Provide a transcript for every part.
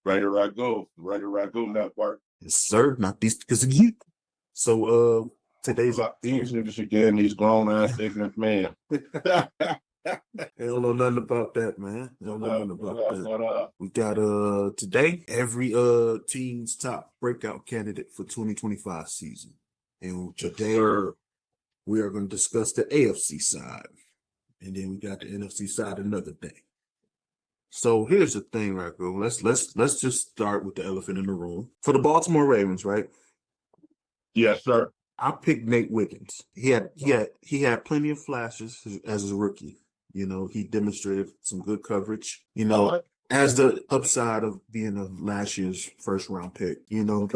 Ragu Network. Yes, sir. Not these because of you. So today's These niggas again, these grown ass ignorant men. they don't know nothing about that, man. They don't know nothing about that. We got today every team's top breakout candidate for 2025 season. And today we are going to discuss the AFC side. And then we got the NFC side another day. So here's the thing, Ragu. Let's just start with the elephant in the room. For the Baltimore Ravens, right? Yes, sir. I picked Nate Wiggins. He had plenty of flashes as a rookie. You know, he demonstrated some good coverage. You know, as the upside of being a last year's first round pick. You know,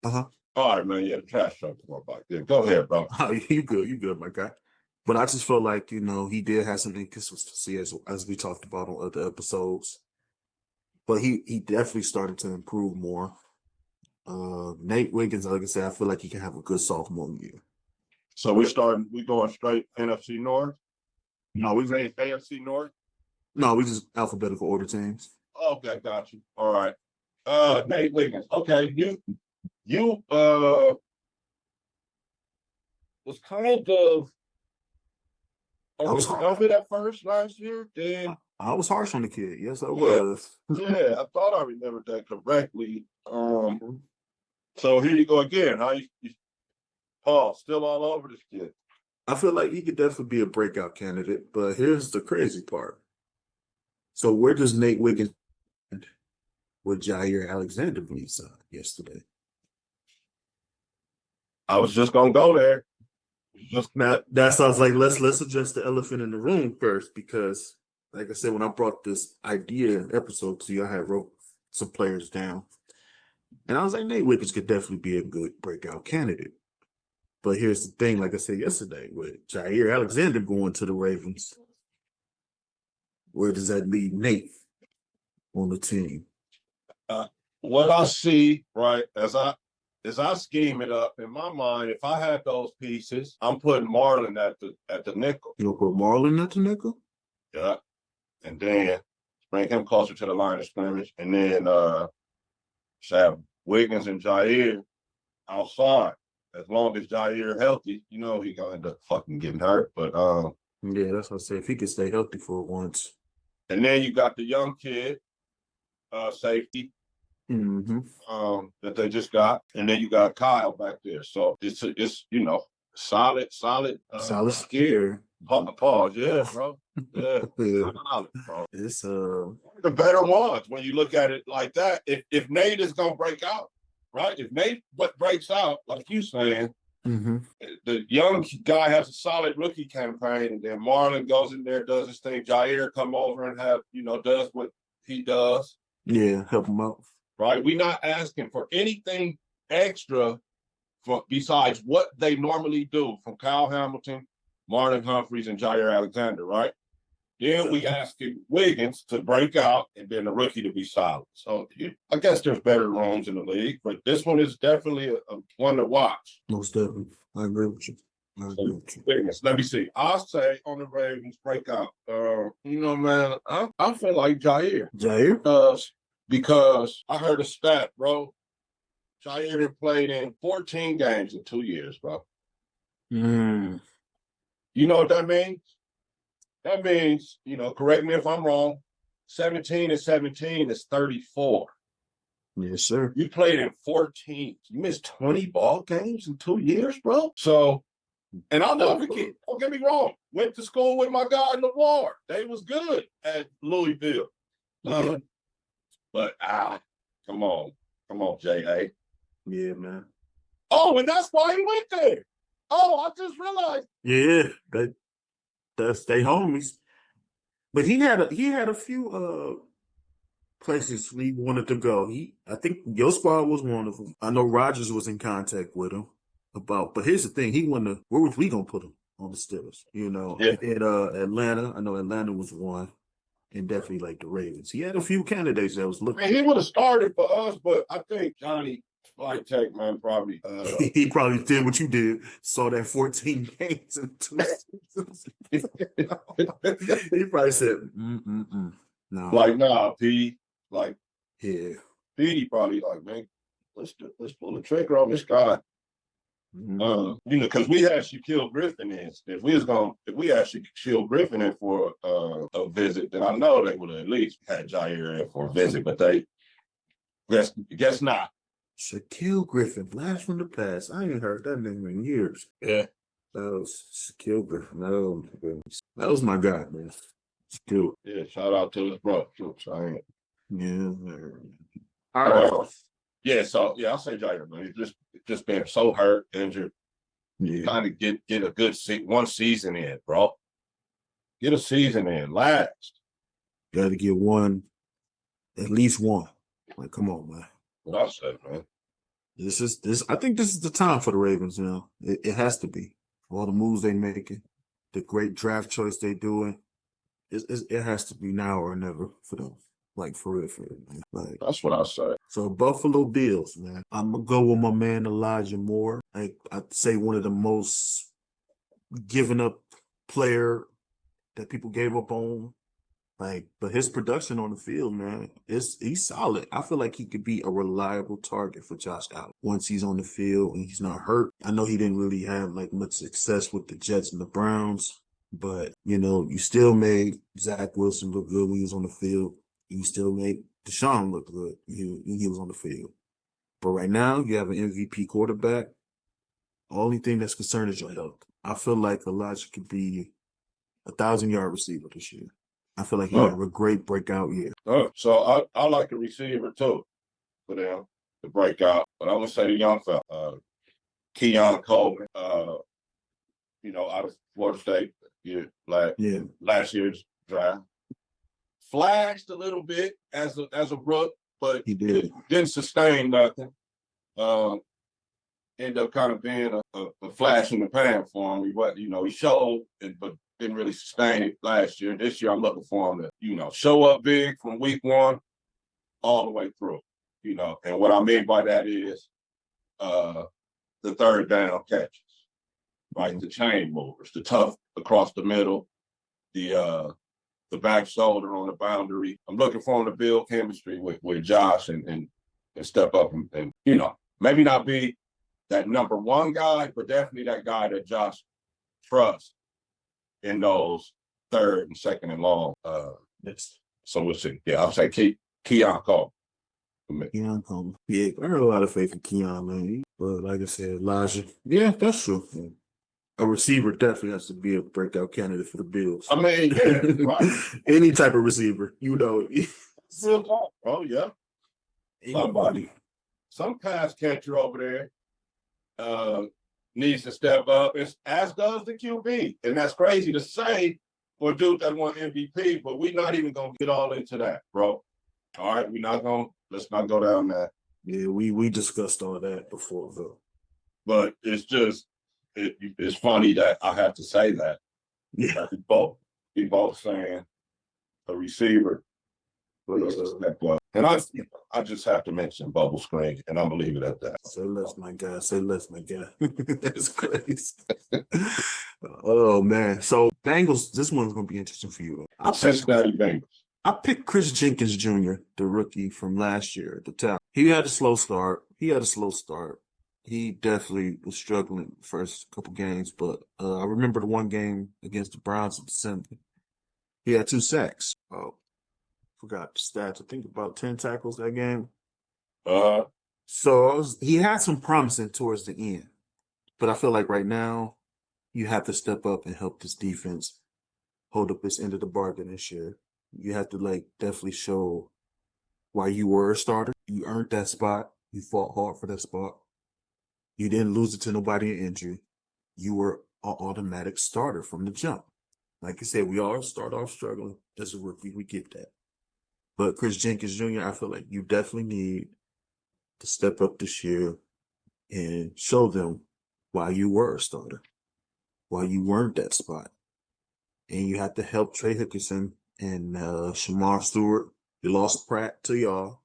All right, man. Yeah, trash talk more about it. Go ahead, bro. You good, my guy. But I just felt like, you know, he did have some inconsistency as we talked about on other episodes. But he definitely started to improve more. Nate Wiggins, like I said, I feel like he can have a good sophomore year. So we going straight NFC North? No, we made AFC North? No, we just alphabetical order teams. Okay, got you. All right. Nate Wiggins. Okay, you was kind of it at first last year. Then I was harsh on the kid. Yes, I was. Yeah, I thought I remembered that correctly. So here you go again. How you Paul still all over this kid? I feel like he could definitely be a breakout candidate, but here's the crazy part. So where does Nate Wiggins with Jair Alexander being signed yesterday? I was just gonna go there. Now that sounds like let's address the elephant in the room first, because like I said, when I brought this idea episode to you, I had wrote some players down. And I was like, Nate Wiggins could definitely be a good breakout candidate. But here's the thing, like I said yesterday, with Jair Alexander going to the Ravens, where does that leave Nate on the team? What I see, right, as I scheme it up in my mind, if I had those pieces, I'm putting Marlon at the nickel. You'll put Marlon at the nickel? Yeah. And then bring him closer to the line of scrimmage. And then have Wiggins and Jair outside. As long as Jair healthy, you know he gonna end up fucking getting hurt. But yeah, that's what I say. If he could stay healthy for once. And then you got the young kid, safety. That they just got, and then you got Kyle back there. So it's you know solid scare. Pause, yeah, bro. Yeah, solid, bro. It's the better ones when you look at it like that. If Nate is gonna break out, right? If Nate breaks out, like you saying, the young guy has a solid rookie campaign, and then Marlon goes in there, does his thing. Jair come over and does what he does. Yeah, help him out. Right, we're not asking for anything extra besides what they normally do from Kyle Hamilton, Marlon Humphreys, and Jair Alexander, right? Then we asking Wiggins to break out and then the rookie to be solid. So I guess there's better rooms in the league, but this one is definitely a one to watch. Most definitely. I agree with you. Wiggins, let me see. I'll say on the Ravens breakout. Man, I feel like Jair. Because I heard a stat, bro. Jair played in 14 games in 2 years, bro. You know what that means? That means, correct me if I'm wrong, 17 and 17 is 34. Yes, sir. You played in 14. You missed 20 ball games in 2 years, bro. So, and I'll never forget, don't get me wrong, went to school with my guy Lamar. They was good at Louisville. But come on, J.A. Yeah, man. Oh, and that's why he went there. Oh, I just realized. Yeah, that's they homies. But he had a few places he wanted to go. I think your squad was one of them. I know Rodgers was in contact with him but here's the thing, he wanted where was we gonna put him on the Steelers? Yeah. In Atlanta. I know Atlanta was one. And definitely like the Ravens. He had a few candidates that was looking. Man, he would have started for us, but I think Johnny Flight Tech, man, probably. He probably did what you did. Saw that 14 games in 2 seasons. He probably said, no. Like, nah, P. Like, Yeah. Petey probably like, man, let's pull the trigger on this guy. Because we had Shaquille Griffin in. If we had Shaquille Griffin in for a visit, then I know they would have at least had Jair in for a visit, but they guess not. Shaquille Griffin, blast from the past. I ain't heard that name in years. Yeah. That was Shaquille Griffin. That was my guy, man. Shaquille. Yeah, shout out to his brother, too. Yeah. All right. Yeah, so yeah, I'll say Jair, man. He's just been so hurt, injured. Yeah. Trying to get a good one season in, bro. Get a season in, last. Got to get one, at least one. Like, come on, man. What I said, man. I think this is the time for the Ravens now. It has to be. All the moves they making, the great draft choice they doing. It has to be now or never for them. Like, for real, man. Like, that's what I say. So Buffalo Bills, man. I'm gonna go with my man Elijah Moore. I'd say one of the most given up player that people gave up on. But his production on the field, man, he's solid. I feel like he could be a reliable target for Josh Allen once he's on the field and he's not hurt. I know he didn't really have like much success with the Jets and the Browns, but you still made Zach Wilson look good when he was on the field. You still made Deshaun look good when he was on the field. But right now, you have an MVP quarterback. Only thing that's concerned is your health. I feel like Elijah could be a 1,000-yard receiver this year. I feel like he had a great breakout year. So I like a receiver too for them to break out. But I'm gonna say the young fella, Keon Coleman, out of Florida State, last year's draft. Flashed a little bit as a rook, but he didn't sustain nothing. Ended up kind of being a flash in the pan for him. He showed, but didn't really sustain it last year. This year, I'm looking for him to, show up big from week one all the way through. And what I mean by that is the third down catches, right? The chain movers, the tough across the middle, the back shoulder on the boundary. I'm looking for him to build chemistry with Josh and step up and maybe not be that number one guy, but definitely that guy that Josh trusts in those third and second and long. So we'll see. Yeah, I'll say Keon Coleman. Keon Coleman. Yeah, I heard a lot of faith in Keon, man. But like I said, Elijah, yeah, that's true. Yeah. A receiver definitely has to be a breakout candidate for the Bills. I mean, yeah, right. Any type of receiver, Oh, yeah. Somebody. Some pass catcher over there needs to step up, as does the QB. And that's crazy to say for a dude that won MVP, but we're not even going to get all into that, bro. All right, let's not go down that. Yeah, we discussed all that before, though. But it's just, it's funny that I have to say that. Yeah. We both saying a receiver. And I just have to mention bubble screen, and I'm going to leave it at that. Say less, my guy. Say less, my guy. That's crazy. Oh, man. So, Bengals, this one's going to be interesting for you. Cincinnati Bengals. I picked Chris Jenkins Jr., the rookie from last year at the top. He had a slow start. He definitely was struggling the first couple games, but I remember the one game against the Browns in December. He had 2 sacks. Oh, forgot the stats. I think about 10 tackles that game. So he had some promising towards the end, but I feel like right now you have to step up and help this defense hold up its end of the bargain this year. You have to definitely show why you were a starter. You earned that spot. You fought hard for that spot. You didn't lose it to nobody in injury. You were an automatic starter from the jump. Like I said, we all start off struggling as a rookie. We get that. But Chris Jenkins Jr., I feel like you definitely need to step up this year and show them why you were a starter, why you earned that spot. And you have to help Trey Hickerson and Shamar Stewart. You lost Pratt to y'all.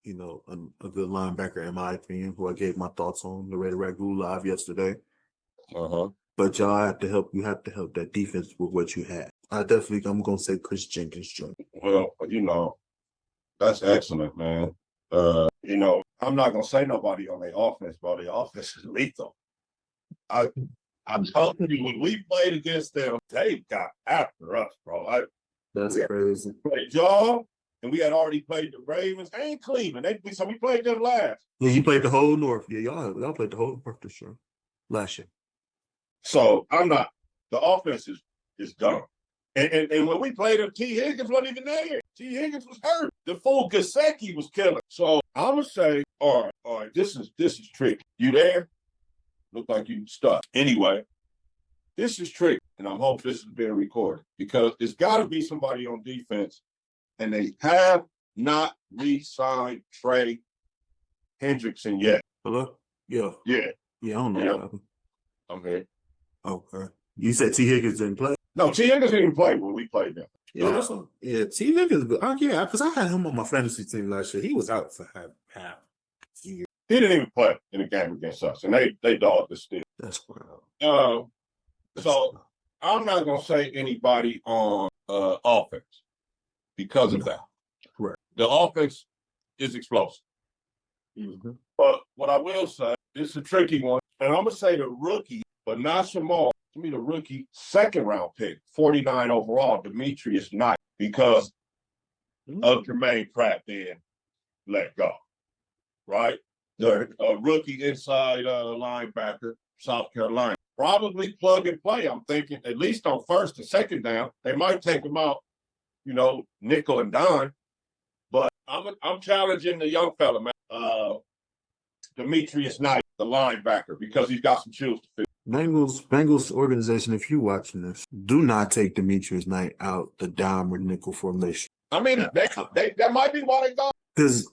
A good linebacker, in my opinion, who I gave my thoughts on the Ragu live yesterday. But y'all have to help. You have to help that defense with what you have. I'm going to say Chris Jenkins Jr. Well, That's excellent, man. I'm not gonna say nobody on their offense, bro. Their offense is lethal. I'm telling you, when we played against them, they got after us, bro. That's crazy. Played y'all, and we had already played the Ravens and Cleveland. So we played them last. Yeah, you played the whole North. Yeah, y'all played the whole North for sure last year. So the offense is dumb. And when we played him, T. Higgins wasn't even there. T. Higgins was hurt. The fool Gesicki was killing. So I'm gonna say, all right, this is tricky. You there? Look like you stuck. Anyway, this is tricky, and I hope this is being recorded because it's got to be somebody on defense, and they have not re-signed Trey Hendrickson yet. Hello? Yeah. Yeah. Yeah, I don't know what happened. I'm here. Okay. You said T. Higgins didn't play? No, T. Higgins didn't play when we played them. Yeah, T. Higgins. Yeah, because I had him on my fantasy team last year. He was out for half year. He didn't even play in the game against us, and they dogged us still. That's wild. So I'm not gonna say anybody on offense because of that. Right. The offense is explosive. Mm-hmm. But what I will say, it's a tricky one, and I'm gonna say the rookie, but not Jamal. To me, the rookie second round pick, 49 overall, Demetrius Knight, because of Jermaine Pratt being let go. Right? The rookie inside linebacker, South Carolina. Probably plug and play, I'm thinking, at least on first and second down. They might take him out, nickel and dime. But I'm challenging the young fella, man. Demetrius Knight, the linebacker, because he's got some shoes to fit. Bengals organization, if you're watching this, do not take Demetrius Knight out the dime or nickel formation. I mean, that might be why they go. Because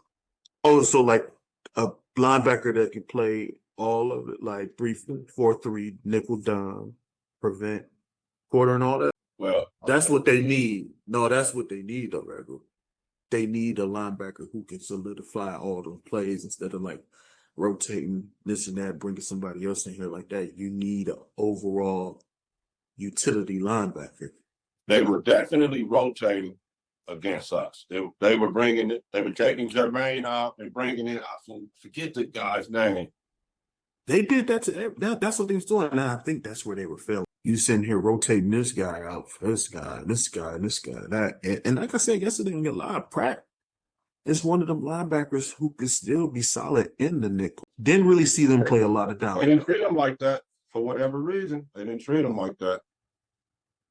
also like a linebacker that can play all of it, like 3-4-3, nickel dime, prevent, quarter, and all that. Well, that's what they need. No, that's what they need, though, Ragu. They need a linebacker who can solidify all those plays instead of like rotating this and that, bringing somebody else in here like that. You need an overall utility linebacker. They were definitely rotating against us. They were bringing it. They were taking Jermaine out and bringing in. I forget the guy's name. They did that. That's what they was doing. And I think that's where they were failing. You sitting here rotating this guy out for this guy, that. And like I said yesterday, on your live, Pratt is one of them linebackers who can still be solid in the nickel. Didn't really see them play a lot of down. They didn't treat him like that for whatever reason. They didn't treat him like that.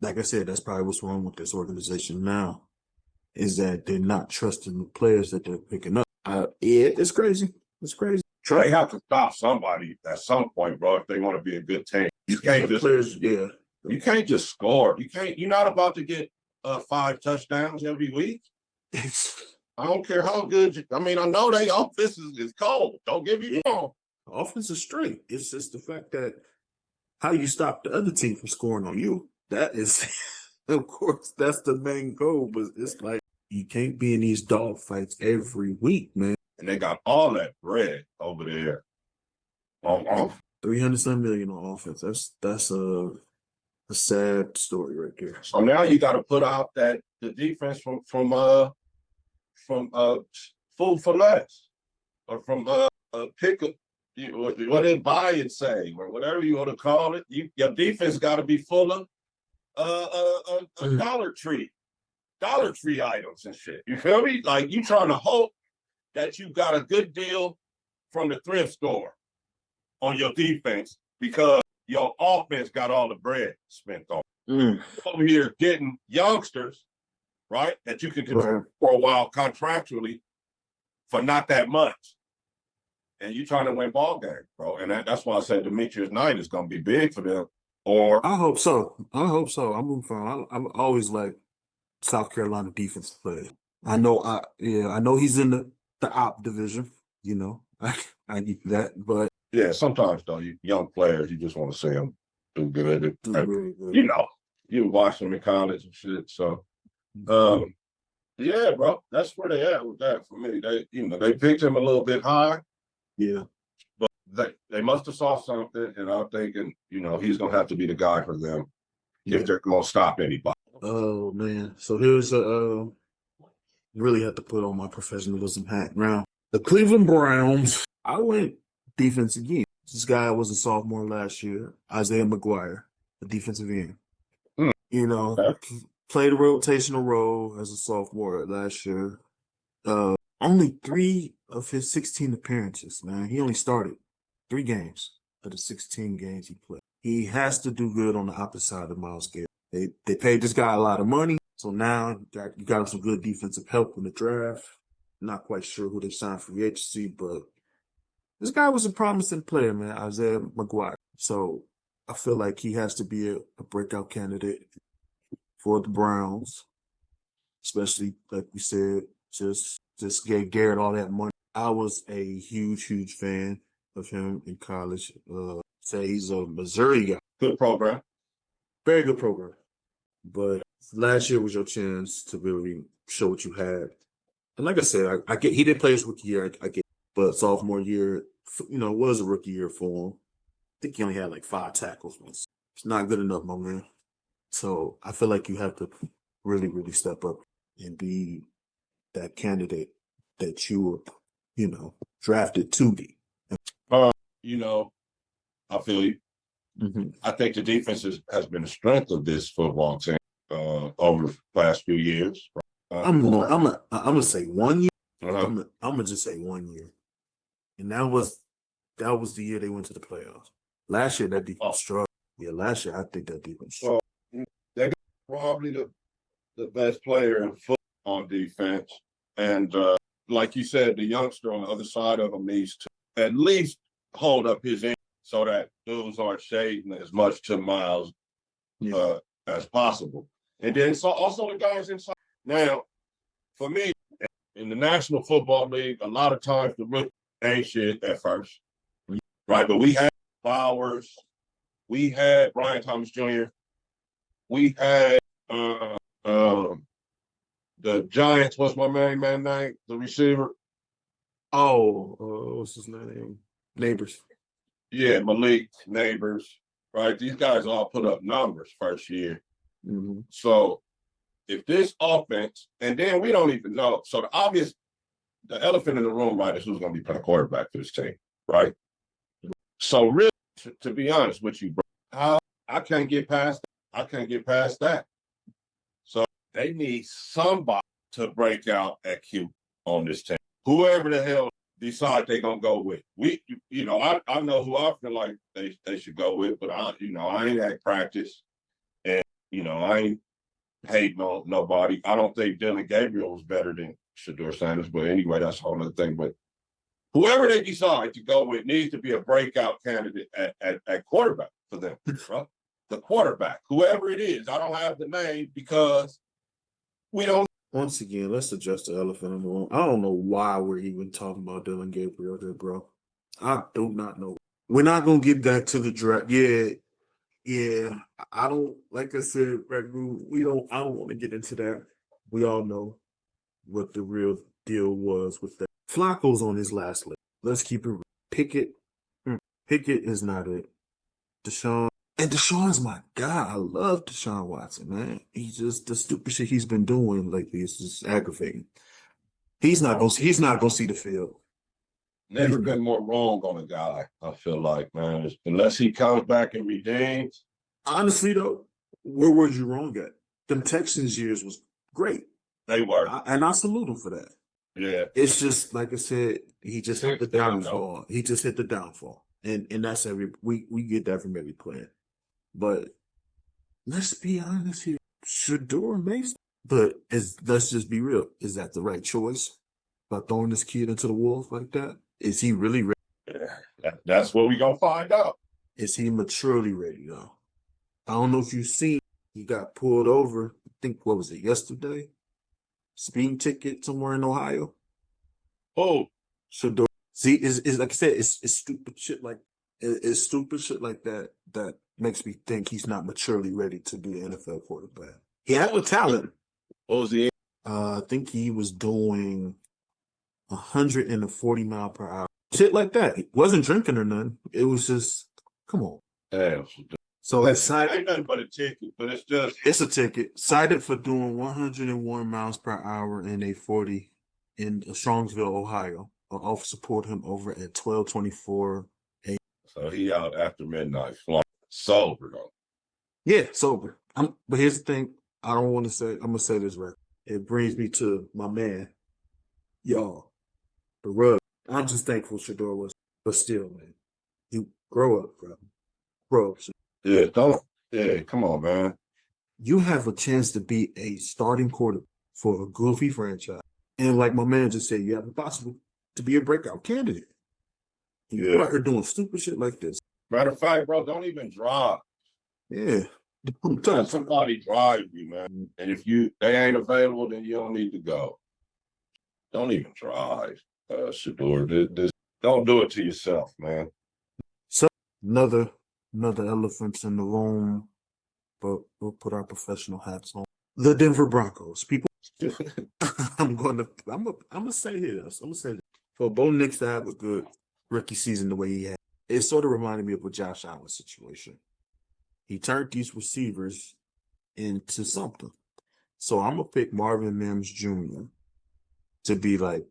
Like I said, that's probably what's wrong with this organization now, is that they're not trusting the players that they're picking up. It's crazy. It's crazy. They have to stop somebody at some point, bro, if they want to be a good team. You can't You can't just score. You're not about to get 5 touchdowns every week. I don't care how good I know they offense is cold. Don't get me wrong. Offense is straight. It's just the fact that how you stop the other team from scoring on you. That is, of course, that's the main goal. But it's like you can't be in these dog fights every week, man. And they got all that bread over there. $300 million on offense. That's a sad story right there. So now you got to put out the defense from Food for Less, or from Pickle. What did buy and say, or whatever you want to call it. Your defense got to be full of Dollar Tree items and shit. You feel me? Like you trying to hope that you got a good deal from the thrift store on your defense because your offense got all the bread spent on. Over here getting youngsters, right, that you can control for a while contractually for not that much. And you trying to win ball games, bro. And that's why I said Demetrius Knight is going to be big for them. Or I hope so. I'm moving forward. I'm always like South Carolina defensive players. I know he's in the op division, I need that, but yeah, sometimes though, you young players, you just want to see them do good. Really good. You watch them in college and shit. So, yeah, bro, that's where they at with that for me. They picked him a little bit high. Yeah, but they must have saw something, and I'm thinking, he's gonna have to be the guy for them if they're gonna stop anybody. Oh man, so here's really have to put on my professionalism hat. Now, the Cleveland Browns, I went defense again. This guy was a sophomore last year, Isaiah McGuire, a defensive end. You know, played a rotational role as a sophomore last year. Only 3 of his 16 appearances, man. He only started 3 games of the 16 games he played. He has to do good on the opposite side of Myles Garrett. They paid this guy a lot of money, so now you got him some good defensive help in the draft. Not quite sure who they signed free agency, but this guy was a promising player, man, Isaiah McGuire. So I feel like he has to be a breakout candidate for the Browns, especially like we said, just gave Garrett all that money. I was a huge fan of him in college. Say he's a Missouri guy. Good program. Very good program. But last year was your chance to really show what you had. And like I said, I get he didn't play his rookie year. I get, but sophomore year, was a rookie year for him. I think he only had like 5 tackles. It's not good enough, my man. So I feel like you have to really step up and be that candidate that you were, drafted to be. I feel you. Mm-hmm. I think the defense has been the strength of this football team over the past few years. I'm gonna say 1 year. Uh-huh. I'm gonna just say 1 year, and that was the year they went to the playoffs. Last year that defense struggled. Yeah, last year I think that defense struggled. They're probably the best player in football on defense, and like you said, the youngster on the other side of him needs to at least hold up his end so that dudes aren't shading as much to Myles as possible. And then also the guys inside. Now, for me, in the National Football League, a lot of times the rookie ain't shit at first. Right? But we had Flowers. We had Brian Thomas Jr. We had the Giants. What's my main man name? The receiver. What's his name? Neighbors. Yeah, Malik, Neighbors. Right? These guys all put up numbers first year. Mm-hmm. So if this offense, and then we don't even know. So the elephant in the room, right, is who's going to be playing quarterback for this team, right? So really, to be honest with you, bro, I can't get past that. I can't get past that. So they need somebody to break out at Q on this team. Whoever the hell decide they're going to go with. I know who I feel like they should go with, but I ain't at practice. And, I ain't hating on nobody. I don't think Dylan Gabriel was better than Shedeur Sanders, but anyway, that's a whole other thing. But whoever they decide to go with needs to be a breakout candidate at quarterback for them, right? The quarterback, whoever it is. I don't have the name because we don't. Once again, let's address the elephant in the room. I don't know why we're even talking about Dylan Gabriel here, bro. I do not know. We're not going to get back to the draft. Yeah, I don't, like I said, Ragu, I don't want to get into that. We all know what the real deal was with that. Flacco's on his last leg. Let's keep it real. Pickett is not it. Deshaun's my guy. I love Deshaun Watson, man. He's just the stupid shit he's been doing lately. It's just aggravating. He's not gonna see the field. Never been more wrong on a guy, I feel like, man. Unless he comes back and redeems. Honestly, though, where were you wrong at? Them Texans years was great. They were. And I salute him for that. Yeah. It's just, like I said, he just hit the downfall. He just hit the downfall. And that's we get that from every player. But let's be honest here. Shedeur Mason. But let's just be real. Is that the right choice? By throwing this kid into the wolves like that? Is he really ready? Yeah, that's what we gonna find out. Is he maturely ready, though? I don't know if you've seen, he got pulled over, I think, what was it, yesterday? Speeding ticket somewhere in Ohio. Oh. Shedeur. See, it's like I said, it's stupid shit like that that makes me think he's not maturely ready to be an NFL quarterback. He had the talent. What was he? I think he was doing 140 mile per hour. Shit like that. He wasn't drinking or nothing. It was just, come on. Yeah. So it's cited. Ain't nothing but a ticket, but it's just It's a ticket. Cited for doing 101 miles per hour in a 40 in Strongsville, Ohio. An officer pulled him over at 12:24 a.m. so he out after midnight, flying sober though. Yeah, sober. But here's the thing. I don't want to say. I'm gonna say this right. It brings me to my man, y'all, the rug. I'm just thankful Shador was, but still, man, you grow up, bro. Grow up. Yeah, don't. Yeah, come on, man. You have a chance to be a starting quarterback for a goofy franchise, and like my man just said, you have the possible to be a breakout candidate. You're out here doing stupid shit like this. Matter of fact, bro, don't even drive. Yeah. Let somebody drive you, man. And if they ain't available, then you don't need to go. Don't even drive, Shador. This, don't do it to yourself, man. So another elephant in the room, but we'll put our professional hats on. The Denver Broncos. People, I'm gonna say this. I'm gonna say this. For Bo Nix to have a good rookie season the way he had, it sort of reminded me of a Josh Allen situation. He turned these receivers into something. So I'm gonna pick Marvin Mims Jr. to be like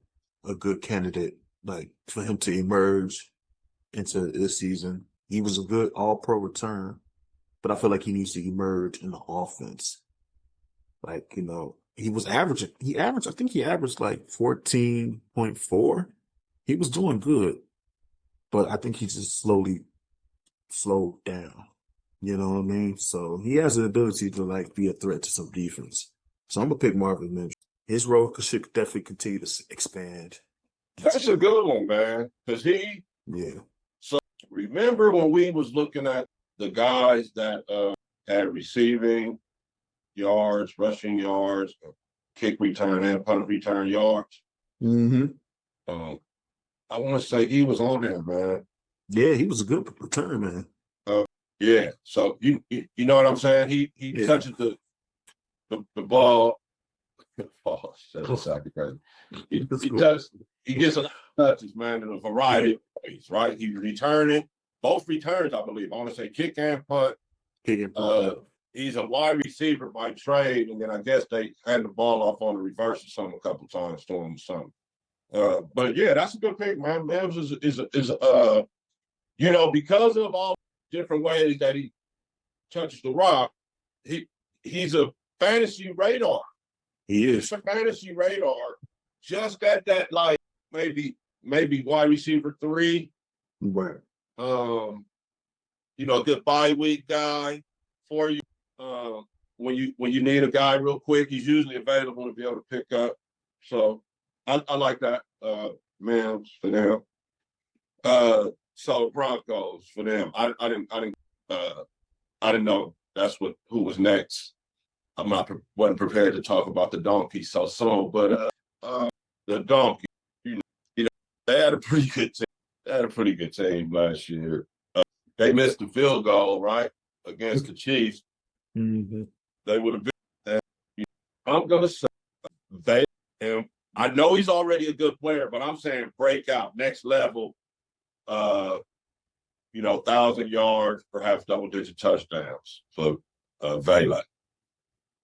a good candidate, like for him to emerge into this season. He was a good all-pro return, but I feel like he needs to emerge in the offense. Like, he averaged like 14.4. He was doing good, but I think he just slowly slowed down. You know what I mean? So he has the ability to like be a threat to some defense. So I'm gonna pick Marvin Mims. His role should definitely continue to expand. That's a good one, man. Because yeah. So remember when we was looking at the guys that had receiving yards, rushing yards, kick return, and punt return yards? Mm-hmm. I want to say he was on there, man. Yeah, he was a good return, man. Yeah. So you know what I'm saying? He touches the ball. Oh, that's crazy. He gets a lot of touches, man, in a variety of ways, right? He's returning both returns, I believe. I want to say kick and punt. He's a wide receiver by trade, and then I guess they hand the ball off on the reverse or something a couple times to him or something. But yeah, that's a good pick, man. Mims is because of all different ways that he touches the rock, he's a fantasy radar. He is a fantasy radar. Just got that like maybe wide receiver 3. Right. Good bye week guy for you. When you need a guy real quick, he's usually available to be able to pick up. So I like that. Mims for them. So Broncos for them. I didn't know who was next. Wasn't prepared to talk about the donkey so soon, but the donkey, they had a pretty good team. They had a pretty good team last year. They missed the field goal, right, against the Chiefs. Mm-hmm. They would have been. I'm gonna say him. I know he's already a good player, but I'm saying breakout, next level. 1,000 yards, perhaps double-digit touchdowns for Vela.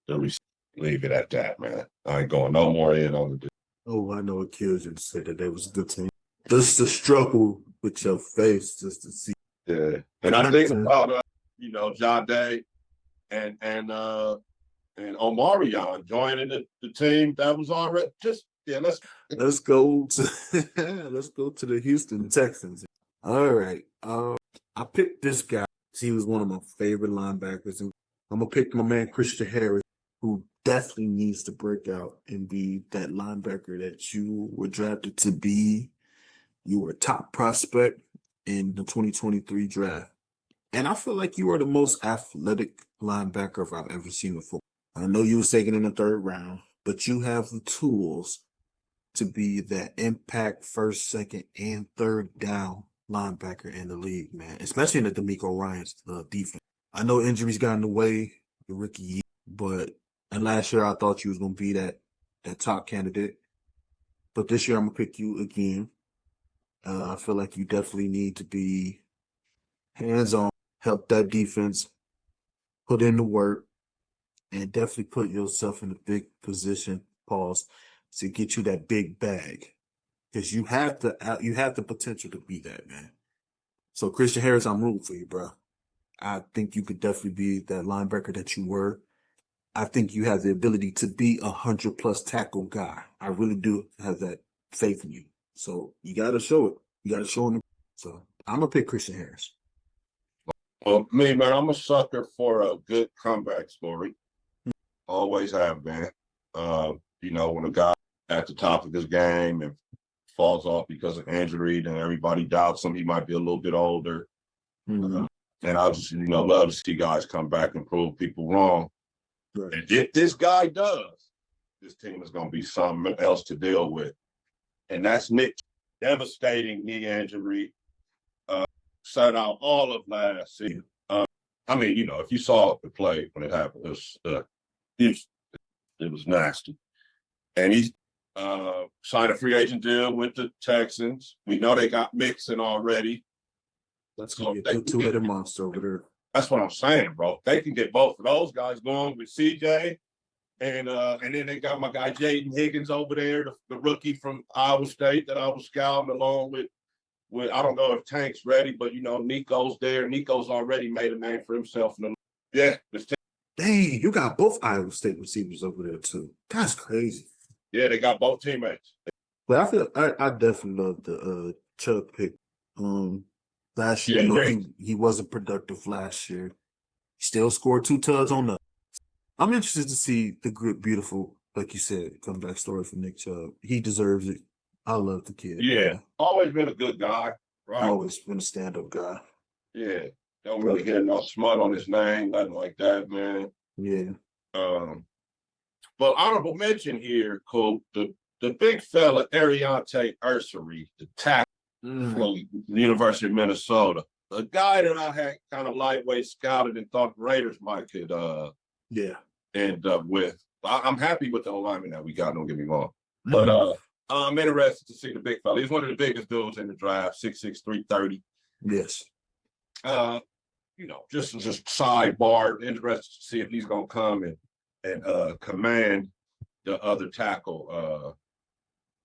Leave it at that, man. I ain't going no more in on the. Oh, I know it kills you to say that they was a good team. Just to struggle with your face, just to see. Yeah, and I think about Jade and Omarion joining the team that was already just let's go to the Houston Texans. All right, I picked this guy. He was one of my favorite linebackers, and I'm gonna pick my man Christian Harris, who definitely needs to break out and be that linebacker that you were drafted to be. You were a top prospect in the 2023 draft. And I feel like you are the most athletic linebacker I've ever seen before. I know you were taken in the 3rd round, but you have the tools to be that impact 1st, 2nd, and 3rd down linebacker in the league, man. Especially in the D'Amico Ryans defense. I know injuries got in the way the rookie year, and last year I thought you was gonna be that top candidate. But this year I'm gonna pick you again. I feel like you definitely need to be hands-on, help that defense put in the work, and definitely put yourself in a big position, pause, to get you that big bag. Because you have the potential to be that, man. So Christian Harris, I'm rooting for you, bro. I think you could definitely be that linebacker that you were. I think you have the ability to be 100+ tackle guy. I really do have that faith in you. So you got to show it. You got to show him. So I'm gonna pick Christian Harris. Well, me, man, I'm a sucker for a good comeback story. Always have been. When a guy at the top of his game and falls off because of injury, then everybody doubts him. He might be a little bit older. Mm-hmm. And I just, love to see guys come back and prove people wrong. Right. And if this guy does, this team is going to be something else to deal with. And that's Nick. Devastating knee injury. Sat out all of last season. If you saw the play when it happened, it was nasty. And he signed a free agent deal with the Texans. We know they got Mixon already. That's going to be a good two-headed monster over there. That's what I'm saying, bro. They can get both of those guys going with CJ. And then they got my guy Jaden Higgins over there, the rookie from Iowa State that I was scouting along with I don't know if Tank's ready, but Nico's there. Nico's already made a name for himself. Dang, you got both Iowa State receivers over there too. That's crazy. Yeah, they got both teammates. But I definitely love the Chubb pick. Last year, he wasn't productive last year. He still scored 2 tugs on the. I'm interested to see the good, beautiful, like you said, comeback story for Nick Chubb. He deserves it. I love the kid. Yeah, man. always been a good guy. Right? Always been a stand-up guy. Yeah, don't really get no smut on his name, nothing like that, man. Yeah. But honorable mention here, Coop, the big fella, Ariante Ursery, the tackle from the University of Minnesota. A guy that I had kind of lightweight scouted and thought the Raiders might could end up with. I'm happy with the alignment that we got, don't get me wrong. But I'm interested to see the big fella. He's one of the biggest dudes in the draft, 6'6", 330. Yes. Just sidebar, interested to see if he's gonna come and command the other tackle.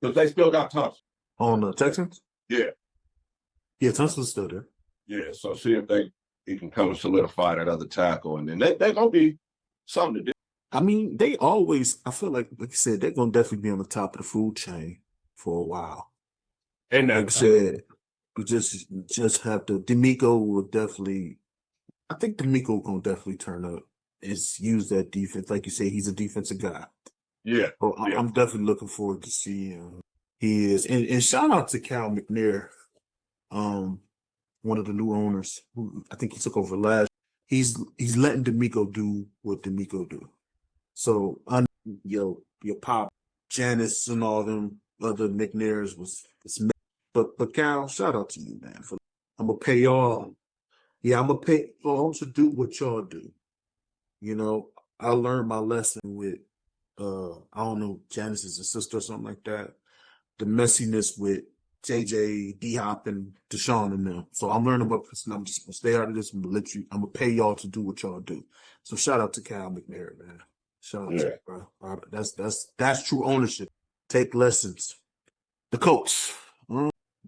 Because they still got Thompson. On the Texans? Yeah. Yeah, Thompson's still there. Yeah, so see if he can come and solidify that other tackle, and then they're gonna be something to do. I mean, I feel like you said, they're going to definitely be on the top of the food chain for a while. And like I said, we just have to, D'Amico will definitely, I think D'Amico going to definitely turn up and use that defense. Like you say, he's a defensive guy. Yeah. So I'm definitely looking forward to seeing he is. And shout out to Cal McNair, one of the new owners who I think he took over last. He's letting D'Amico do what D'Amico do. So, your pop, Janice, and all them other McNairs but Cal, shout out to you, man. I'm gonna pay y'all. Yeah, I'm gonna pay y'all to do what y'all do. I learned my lesson with, I don't know, Janice's sister or something like that. The messiness with JJ, D-Hop, and Deshaun and them. So I'm learning about this, and I'm just gonna stay out of this and I'm gonna pay y'all to do what y'all do. So shout out to Cal McNair, man. Shout out to you, bro. That's true ownership. Take lessons. The Colts.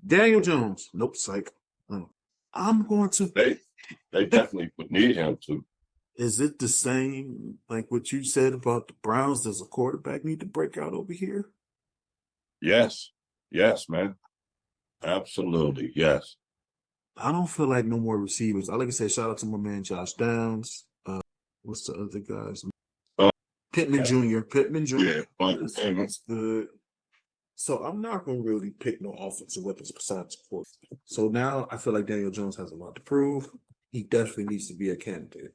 Daniel Jones. Nope, psych. I'm going to. They definitely would need him to. Is it the same like what you said about the Browns? Does a quarterback need to break out over here? Yes, man. Absolutely, yes. I don't feel like no more receivers. I like to say shout out to my man Josh Downs. What's the other guys? Pittman Jr. Yeah, that's good. So I'm not going to really pick no offensive weapons besides support. So now I feel like Daniel Jones has a lot to prove. He definitely needs to be a candidate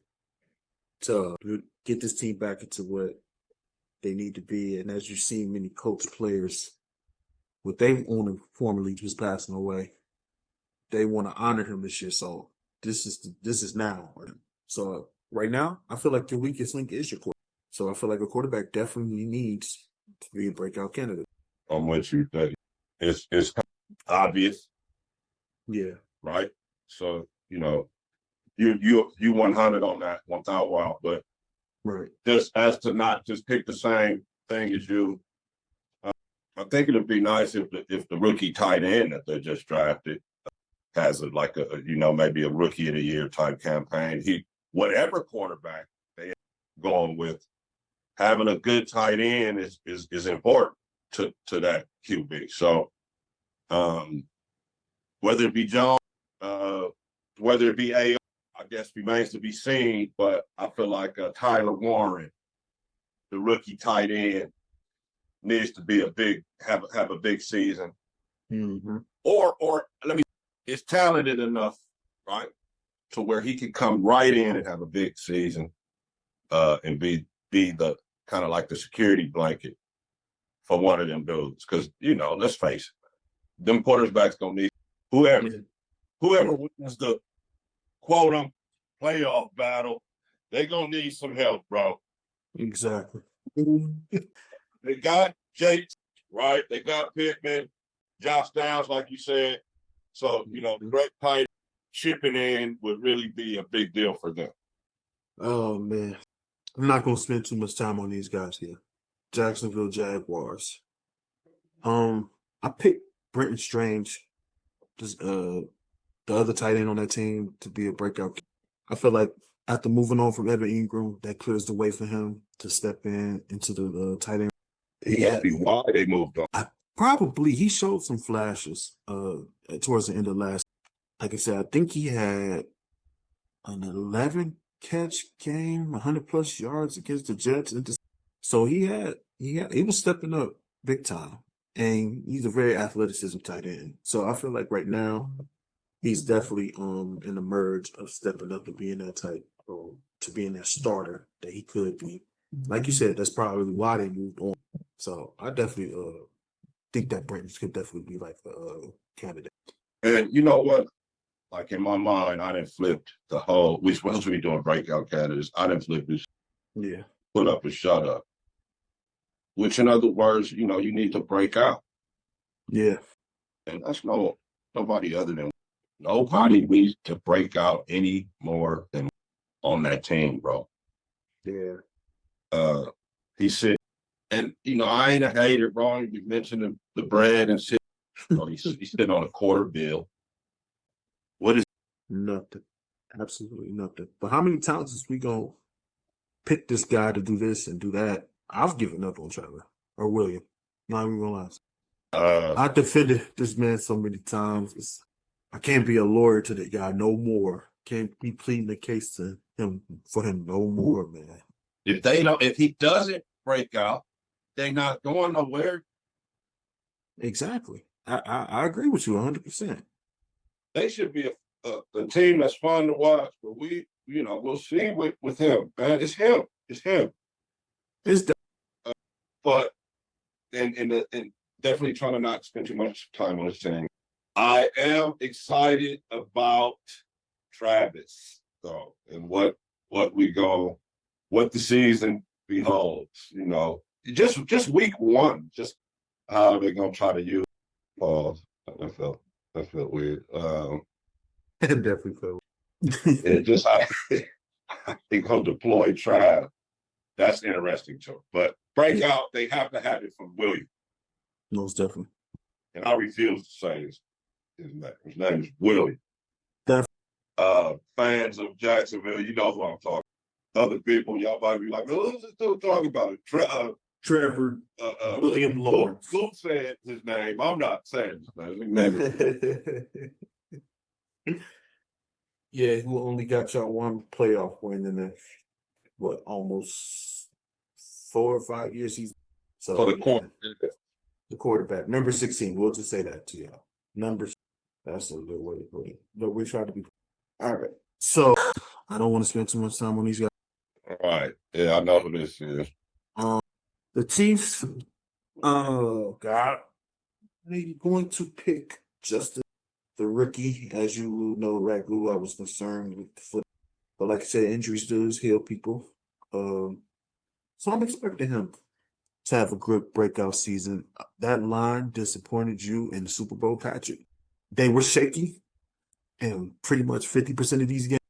to get this team back into what they need to be. And as you see many Colts players, with their owner formerly just passing away, they want to honor him this year. So this is now. So right now, I feel like your weakest link is your quarterback. So I feel like a quarterback definitely needs to be a breakout candidate. I'm with you. That it's obvious. Yeah. Right. So you 100 on that without wow. But Right. just as to not just pick the same thing as you. I think it'd be nice if the rookie tight end that they just drafted has maybe a rookie of the year type campaign. Whatever quarterback they going with, having a good tight end is important to that QB. So whether it be Jones, whether it be A, I guess remains to be seen. But I feel like Tyler Warren, the rookie tight end, needs to be have a big season. Mm-hmm. Or is talented enough, right, to where he can come right in and have a big season, and be the kind of like the security blanket for one of them dudes. Because let's face it, them quarterbacks gonna need whoever wins the quote unquote playoff battle. They gonna need some help, bro. Exactly. They got Jates, right? They got Pittman, Josh Downs, like you said. So, the great tight chipping in would really be a big deal for them. Oh, man. I'm not going to spend too much time on these guys here. Jacksonville Jaguars. I picked Brenton Strange, the other tight end on that team, to be a breakout. I feel like after moving on from Evan Ingram, that clears the way for him to step into the tight end. Yeah, why they moved on. He showed some flashes towards the end of last. Like I said, I think he had an 11 catch game, 100 plus yards against the Jets. So he was stepping up big time, and he's a very athleticism tight end. So I feel like right now he's definitely in the merge of stepping up to being that type, or to being that starter that he could be. Like you said, that's probably why they moved on. So I definitely think that Brenton could definitely be like a candidate. And you know what? Like in my mind, I didn't flip the whole. We're supposed to be doing breakout candidates. I didn't flip this. Yeah. Put up and shut up. Which, in other words, you need to break out. Yeah. And that's nobody other than nobody needs to break out any more than on that team, bro. Yeah. He said, and I ain't a hater, bro. You mentioned the bread and shit. He's sitting on a quarter bill. What is nothing? Absolutely nothing. But how many times is we gonna pick this guy to do this and do that? I've given up on Trevor or William. Not even gonna lie. I defended this man so many times. I can't be a lawyer to that guy no more. Can't be pleading the case to him for him no more, man. If he doesn't break out, they're not going nowhere. Exactly. I agree with you 100%. They should be a team that's fun to watch, but we'll see with him, man. It's him. But and definitely trying to not spend too much time on this thing. I am excited about Travis, though, and what the season beholds. Just week one, just how they're gonna try to use pause. That felt weird. It definitely felt. It just I think gonna deploy Trav. That's interesting too. But breakout, they have to have it from William. Most definitely. And I refuse to say his name. His name is William. Fans of Jacksonville, you know who I'm talking. Other people, y'all might be like, who's this dude talking about? Trevor William Lawrence. Coop said his name. I'm not saying his name. Yeah, who only got y'all one playoff win in almost 4 or 5 years he's for the quarterback. Number 16. We'll just say that to y'all. That's a good way to put it. But we try to be all right. So I don't want to spend too much time on these guys. All right. Yeah, I know who this is. The Chiefs, oh God, they're going to pick Justin, the rookie. As you know, Ragu, I was concerned with the foot, but like I said, injuries do heal people. So I'm expecting him to have a good breakout season. That line disappointed you in the Super Bowl, Patrick. They were shaky, and pretty much 50% of these games.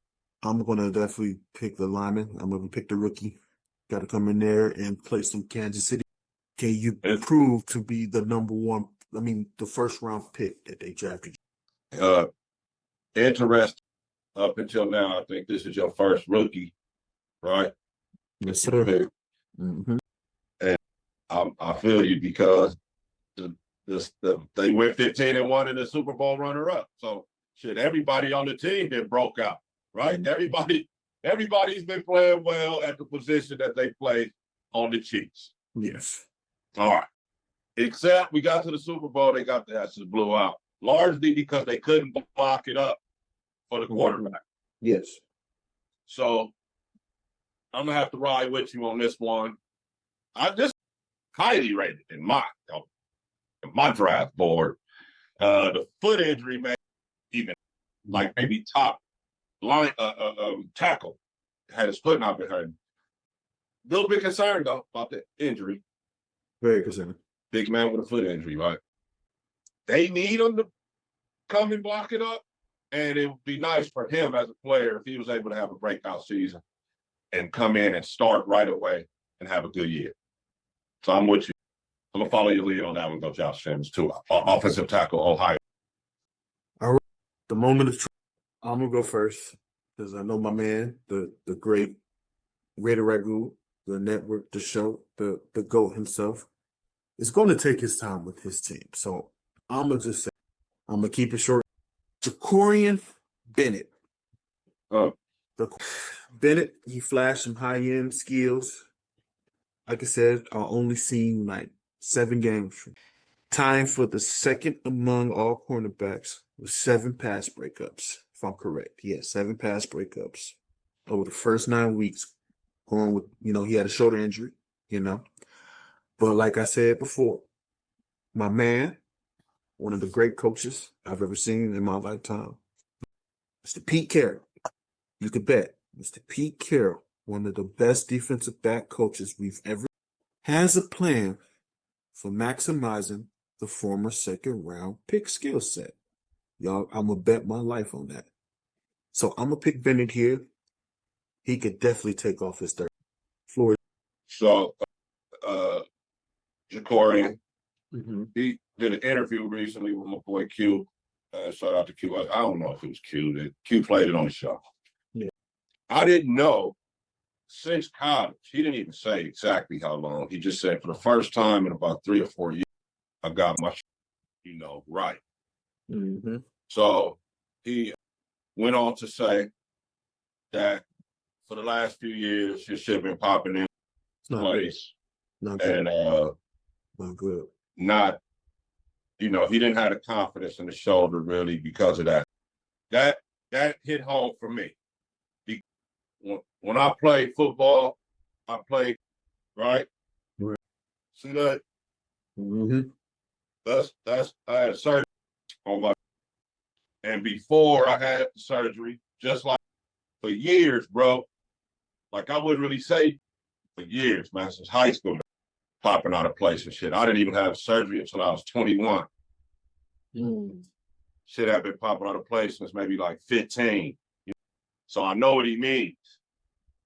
I'm gonna definitely pick the lineman. I'm gonna pick the rookie. Got to come in there and play some Kansas City. Can you prove to be the number one? I mean, the first round pick that they drafted. Interesting. Up until now, I think this is your first rookie, right? Yes, sir. Mm-hmm. And I feel you because they went 15-1 in the Super Bowl runner-up. So shit, everybody on the team then broke out, right? Everybody's been playing well at the position that they play on the Chiefs. Yes. All right. Except we got to the Super Bowl, they got the asses blew out, largely because they couldn't block it up for the quarterback. Yes. So I'm gonna have to ride with you on this one. I just highly rated in my draft board. The foot injury may even like maybe top line tackle had his foot not been hurt. A little bit concerned though about the injury. Very concerned. Big man with a foot injury, right? They need him to come and block it up. And it would be nice for him as a player if he was able to have a breakout season and come in and start right away and have a good year. So I'm with you. I'm going to follow your lead on that one. Go Josh Simmons, too. Offensive tackle, Ohio. All right. The moment of truth. I'm going to go first because I know my man, the great Ragu, the network, the show, the GOAT himself, is going to take his time with his team. So I'm going to just say, I'm going to keep it short. Jacorian Bennett. Bennett, he flashed some high-end skills. Like I said, I only seen like 7 games. Time for the second among all cornerbacks with 7 pass breakups, if I'm correct. Yeah, 7 pass breakups over the first 9 weeks. Going with, he had a shoulder injury, But like I said before, my man, one of the great coaches I've ever seen in my lifetime, Mr. Pete Carroll. You could bet Mr. Pete Carroll, one of the best defensive back coaches we've ever, has a plan for maximizing the former second-round pick skill set. Y'all, I'm going to bet my life on that. So I'm going to pick Bennett here. He could definitely take off his third floor. So, Jacorian, he did an interview recently with my boy Q. Shout out to Q. I don't know if it was Q. Q played it on the show. Yeah. I didn't know since college. He didn't even say exactly how long. He just said for the first time in about 3 or 4 years, I got my, right. Mm-hmm. So he went on to say that for the last few years, his shit been popping in place. Not good. And not good. Not, he didn't have the confidence in the shoulder really because of that. That hit home for me. When I played football, I played, right? See that? Mm-hmm. I had surgery on my, and before I had the surgery, just like for years, bro, like I wouldn't really say for years, man, since high school, popping out of place and shit. I didn't even have surgery until I was 21. Shit had been popping out of place since maybe like 15. So I know what he means.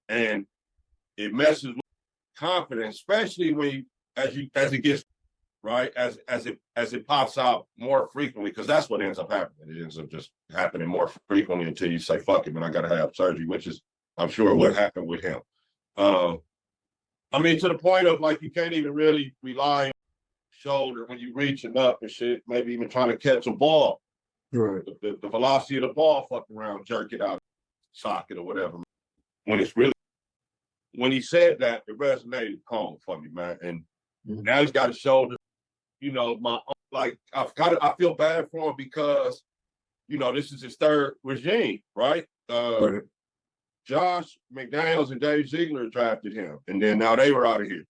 And it messes with confidence, especially when as it gets right, as it pops out more frequently, because that's what ends up happening. It ends up just happening more frequently until you say, fuck it, man, I gotta have surgery, which is I'm sure what happened with him. To the point of like you can't even really rely on shoulder when you reaching up and shit, maybe even trying to catch a ball. Right. The velocity of the ball fuck around, jerk it out, socket or whatever. When he said that, it resonated home for me, man. And now he's got a shoulder, I feel bad for him because, this is his third regime, right? Right. Josh McDaniels and Dave Ziegler drafted him, and then now they were out of here.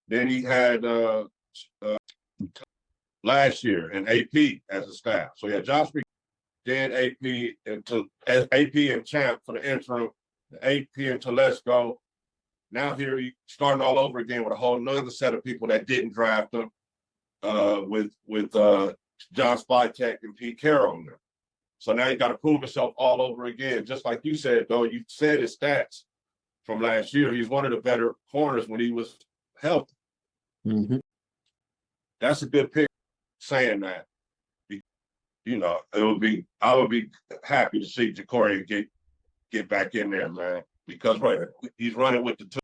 Then he had last year and AP as a staff. So yeah, Josh McDaniels, then AP and Champ for the interim, the AP and Telesco. Now here he's starting all over again with a whole nother set of people that didn't draft him, with John Spytek and Pete Carroll. So now he got to prove himself all over again. Just like you said, though, you said his stats from last year. He's one of the better corners when he was healthy. Mm-hmm. That's a good pick saying that. You know, I would be happy to see Jacory get back in there, man, because he's running with the two.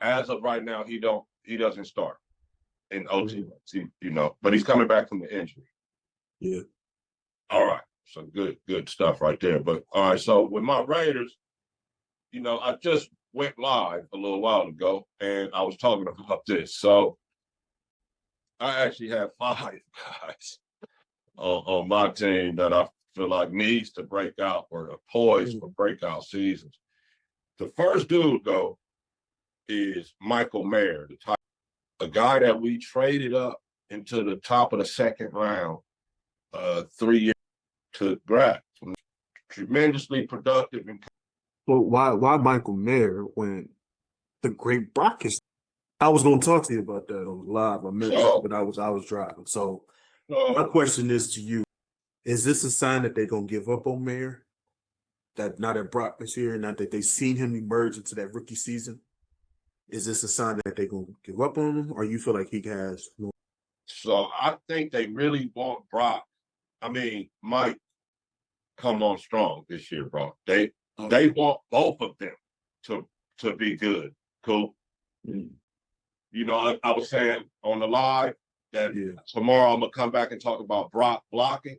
As of right now, he doesn't start in OT, you know, but he's coming back from the injury. Yeah. All right. So good stuff right there. But all right, so with my Raiders, you know, I just went live a little while ago and I was talking about this. So I actually have 5 guys on my team that I feel like needs to break out or are poised for breakout seasons. The first dude, though, is Michael Mayer, a guy that we traded up into the top of the second round 3 years to draft. Tremendously productive. Well, why Michael Mayer when the great Brock is? I was going to talk to you about that on live. I missed it, but I was driving. So my question is to you: is this a sign that they're going to give up on Mayer? That now that Brock is here, now that they've seen him emerge into that rookie season, is this a sign that they're going to give up on him, or you feel like he has no? So I think they really want Brock. I mean, Mike come on strong this year, bro. They want both of them to be good. Cool. Mm. You know, I was saying on the live that tomorrow I'm gonna come back and talk about Brock blocking.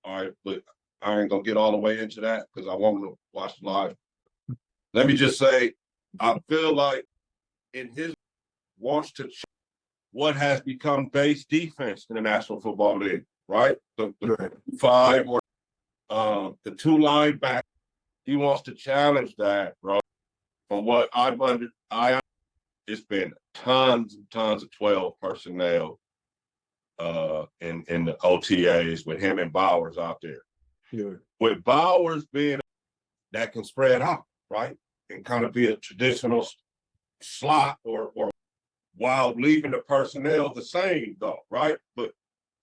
All right, but I ain't gonna get all the way into that because I want to watch the live. Let me just say, I feel like in his wants to check what has become base defense in the National Football League, right? The 5 or the 2 linebackers. He wants to challenge that, bro. From what I've it's been tons and tons of 12 personnel in the OTAs with him and Bowers out there. Yeah. With Bowers being that can spread out, right? And kind of be a traditional slot or while leaving the personnel the same though, right? But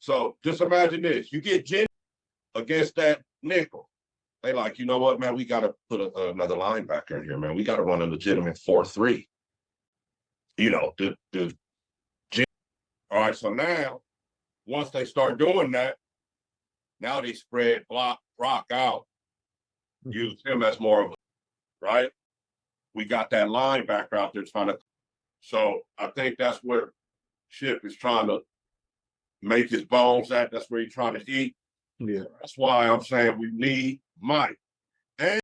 so just imagine this. You get Jen against that nickel. They like, you know what, man, we got to put another linebacker in here, man. We got to run a legitimate 4-3. You know, all right, so now, once they start doing that, now they spread Brock out, use him as more of a, right? We got that linebacker out there trying to, so I think that's where Chip is trying to make his bones at. That's where he's trying to eat. Yeah. That's why I'm saying we need Mike. And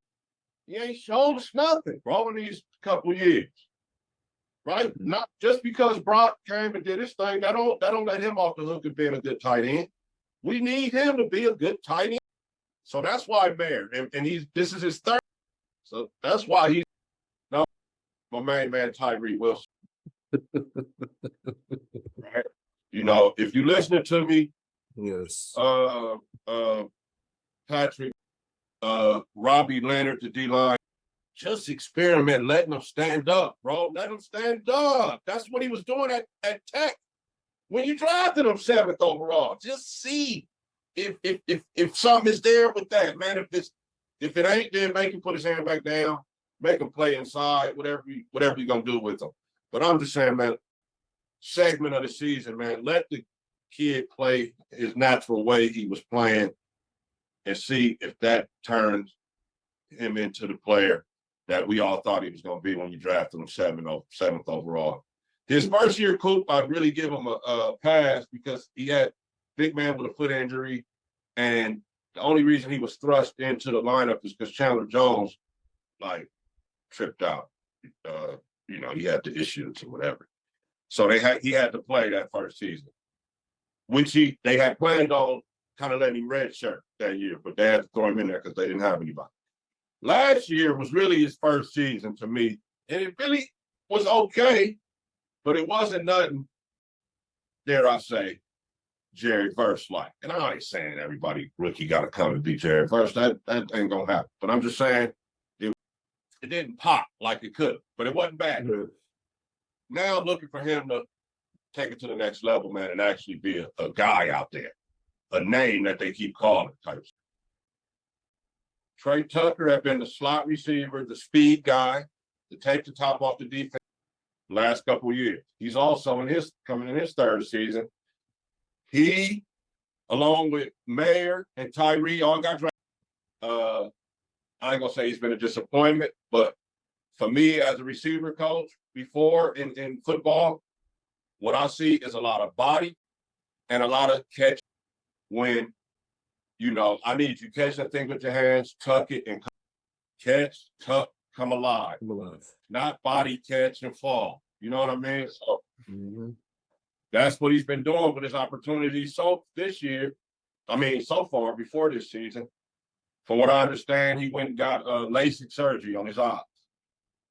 he ain't shown us nothing, bro, in these couple years. Right? Not just because Brock came and did his thing, that don't let him off the hook of being a good tight end. We need him to be a good tight end. So that's why Mayer, and this is his third. So that's why he's no my main man Tyree Wilson. Right? You know, if you're listening to me, yes, Patrick, Robbie Leonard, the D-line, just experiment letting them stand up, bro. Let them stand up. That's what he was doing at Tech when you drafted him 7th overall. Just see if something is there with that, man. If it ain't, then make him put his hand back down, make him play inside, whatever you're gonna do with him. But I'm just saying, man, segment of the season, man, let the kid play his natural way he was playing and see if that turns him into the player that we all thought he was going to be when you drafted him 7th overall. His first year, Coop, I'd really give him a pass because he had big man with a foot injury, and the only reason he was thrust into the lineup is because Chandler Jones, like, tripped out. You know, he had the issues or whatever. So he had to play that first season, which they had planned on kind of letting him redshirt that year, but they had to throw him in there because they didn't have anybody. Last year was really his first season to me, and it really was okay, but it wasn't nothing, dare I say, Jerry Verse-like. And I ain't saying everybody rookie got to come and be Jerry Verse. That ain't going to happen. But I'm just saying it didn't pop like it could, but it wasn't bad. Mm-hmm. Now I'm looking for him to take it to the next level, man, and actually be a guy out there, a name that they keep calling types. Trey Tucker had been the slot receiver, the speed guy, to take the top off the defense last couple of years. He's also coming in his third season. He, along with Mayer and Tyree, all got drafted. I ain't gonna say he's been a disappointment, but for me as a receiver coach before in football, what I see is a lot of body and a lot of catch. When I need you catch that thing with your hands, tuck it and catch, tuck, come alive. Not body catch and fall. You know what I mean? So that's what he's been doing with his opportunities. So this year, so far before this season, from what I understand, he went and got LASIK surgery on his eyes.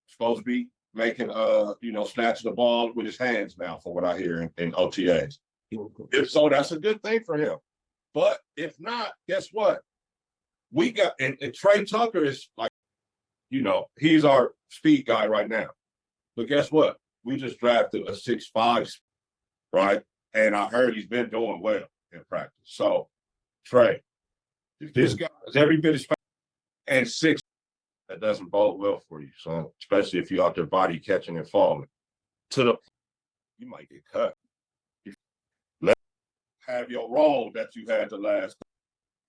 Supposed to be making snatching the ball with his hands now, from what I hear in OTAs. If so, that's a good thing for him. But if not, guess what? We got and Trey Tucker is like, he's our speed guy right now. But guess what? We just drafted a 6'5", right? And I heard he's been doing well in practice. So, Trey, if this guy is every bit as fast and 6, that doesn't bode well for you. So, especially if you're out there body catching and falling. You might get cut. Have your role that you had the last.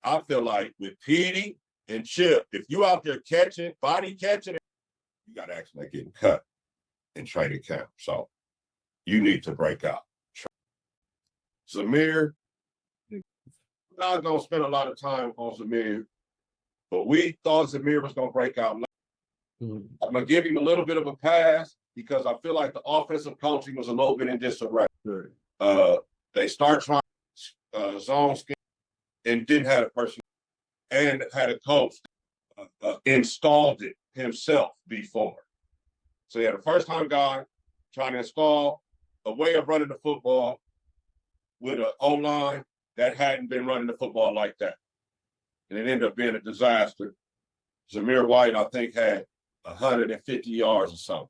I feel like with Petey and Chip, if you out there catching, body catching, you got to actually getting cut in training camp. So you need to break out. Zamir, I'm not going to spend a lot of time on Zamir, but we thought Zamir was going to break out. I'm going to give him a little bit of a pass because I feel like the offensive coaching was a little bit in disarray. They start trying zone scheme and didn't have a person and had a coach installed it himself before. So he had a first-time guy trying to install a way of running the football with an O-line that hadn't been running the football like that. And it ended up being a disaster. Zamir White, I think, had 150 yards or something.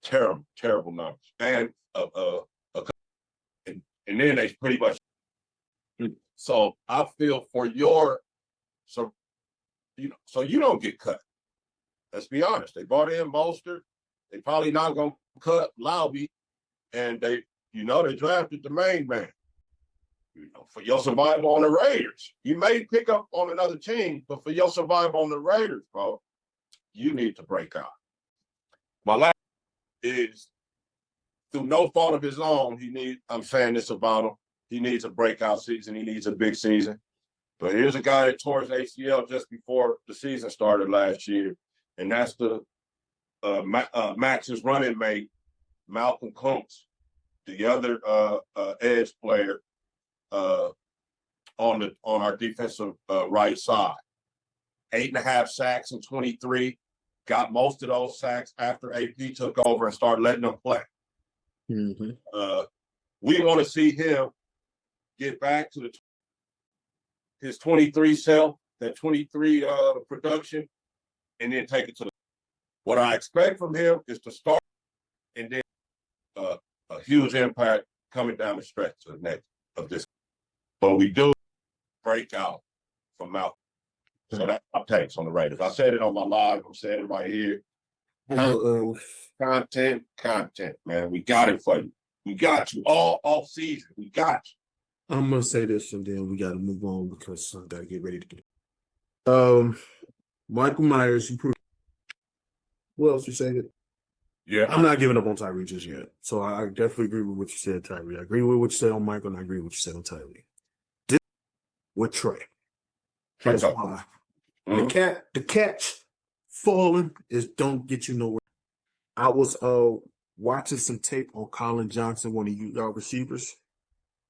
Terrible, terrible numbers. And and then they pretty much. So I feel for so you don't get cut. Let's be honest. They brought in Mostert. They probably not gonna cut Laube, and they drafted the main man. For your survival on the Raiders, you may pick up on another team, but for your survival on the Raiders, bro, you need to break out. My last is. Through no fault of his own, I'm saying this about him, he needs a breakout season. He needs a big season. But here's a guy that tore his ACL just before the season started last year, and that's the Max's running mate, Malcolm Kuntz, the other edge player on our defensive right side. 8.5 sacks in 23, got most of those sacks after AP took over and started letting them play. We want to see him get back to his 23 self, that 23 production, and then take it to what I expect from him is to start and then a huge impact coming down the stretch to the next of this. But we do break out from Malcolm. So that's my takes on the Raiders. I said it on my live. I'm saying it right here. Content, man. We got it for you. We got you all season. We got you. I'm gonna say this and then we gotta move on because I gotta get ready to get. Michael Myers improved. What else you said? Yeah, I'm not giving up on Tyree just yet. So I definitely agree with what you said, Tyree. I agree with what you said on Michael, and I agree with what you said on Tyree. This with Trey. That's why the catch falling don't get you nowhere. I was watching some tape on Colin Johnson, one of y'all receivers.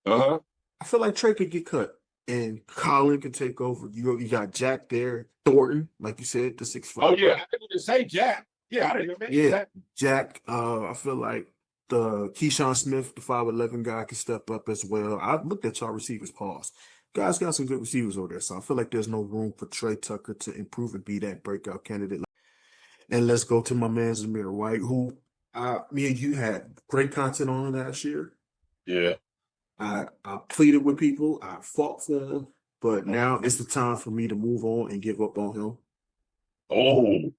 I feel like Trey could get cut and Colin can take over. You got Jack there, Thornton, like you said, the 6'5". Oh yeah, I didn't even say Jack. Yeah, I didn't even mention that. Jack. I feel like the Keyshawn Smith, the 5'11" guy, can step up as well. I looked at y'all receivers. Pause. Guys got some good receivers over there, so I feel like there's no room for Trey Tucker to improve and be that breakout candidate. And let's go to my man Zamir White, who me and you had great content on last year. Yeah. I pleaded with people. I fought for him. but now it's the time for me to move on and give up on him. Oh,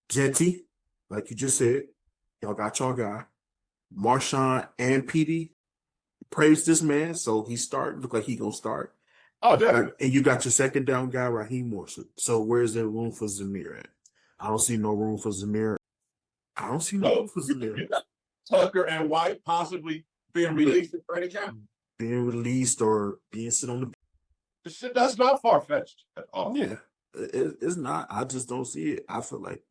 Jetty, like you just said, y'all got your guy. Marshawn and PD praised this man, so he started. Look like he gonna start. definitely. And you got your second down guy, Raheem Morrison. So where's there room for Zamir at? I don't see no room for Zamir. I don't see no room for Zamir. Tucker and White possibly being released in training camp. Being released or being sit on the. This shit, that's not far fetched at all. Yeah, it's not. I just don't see it. I feel like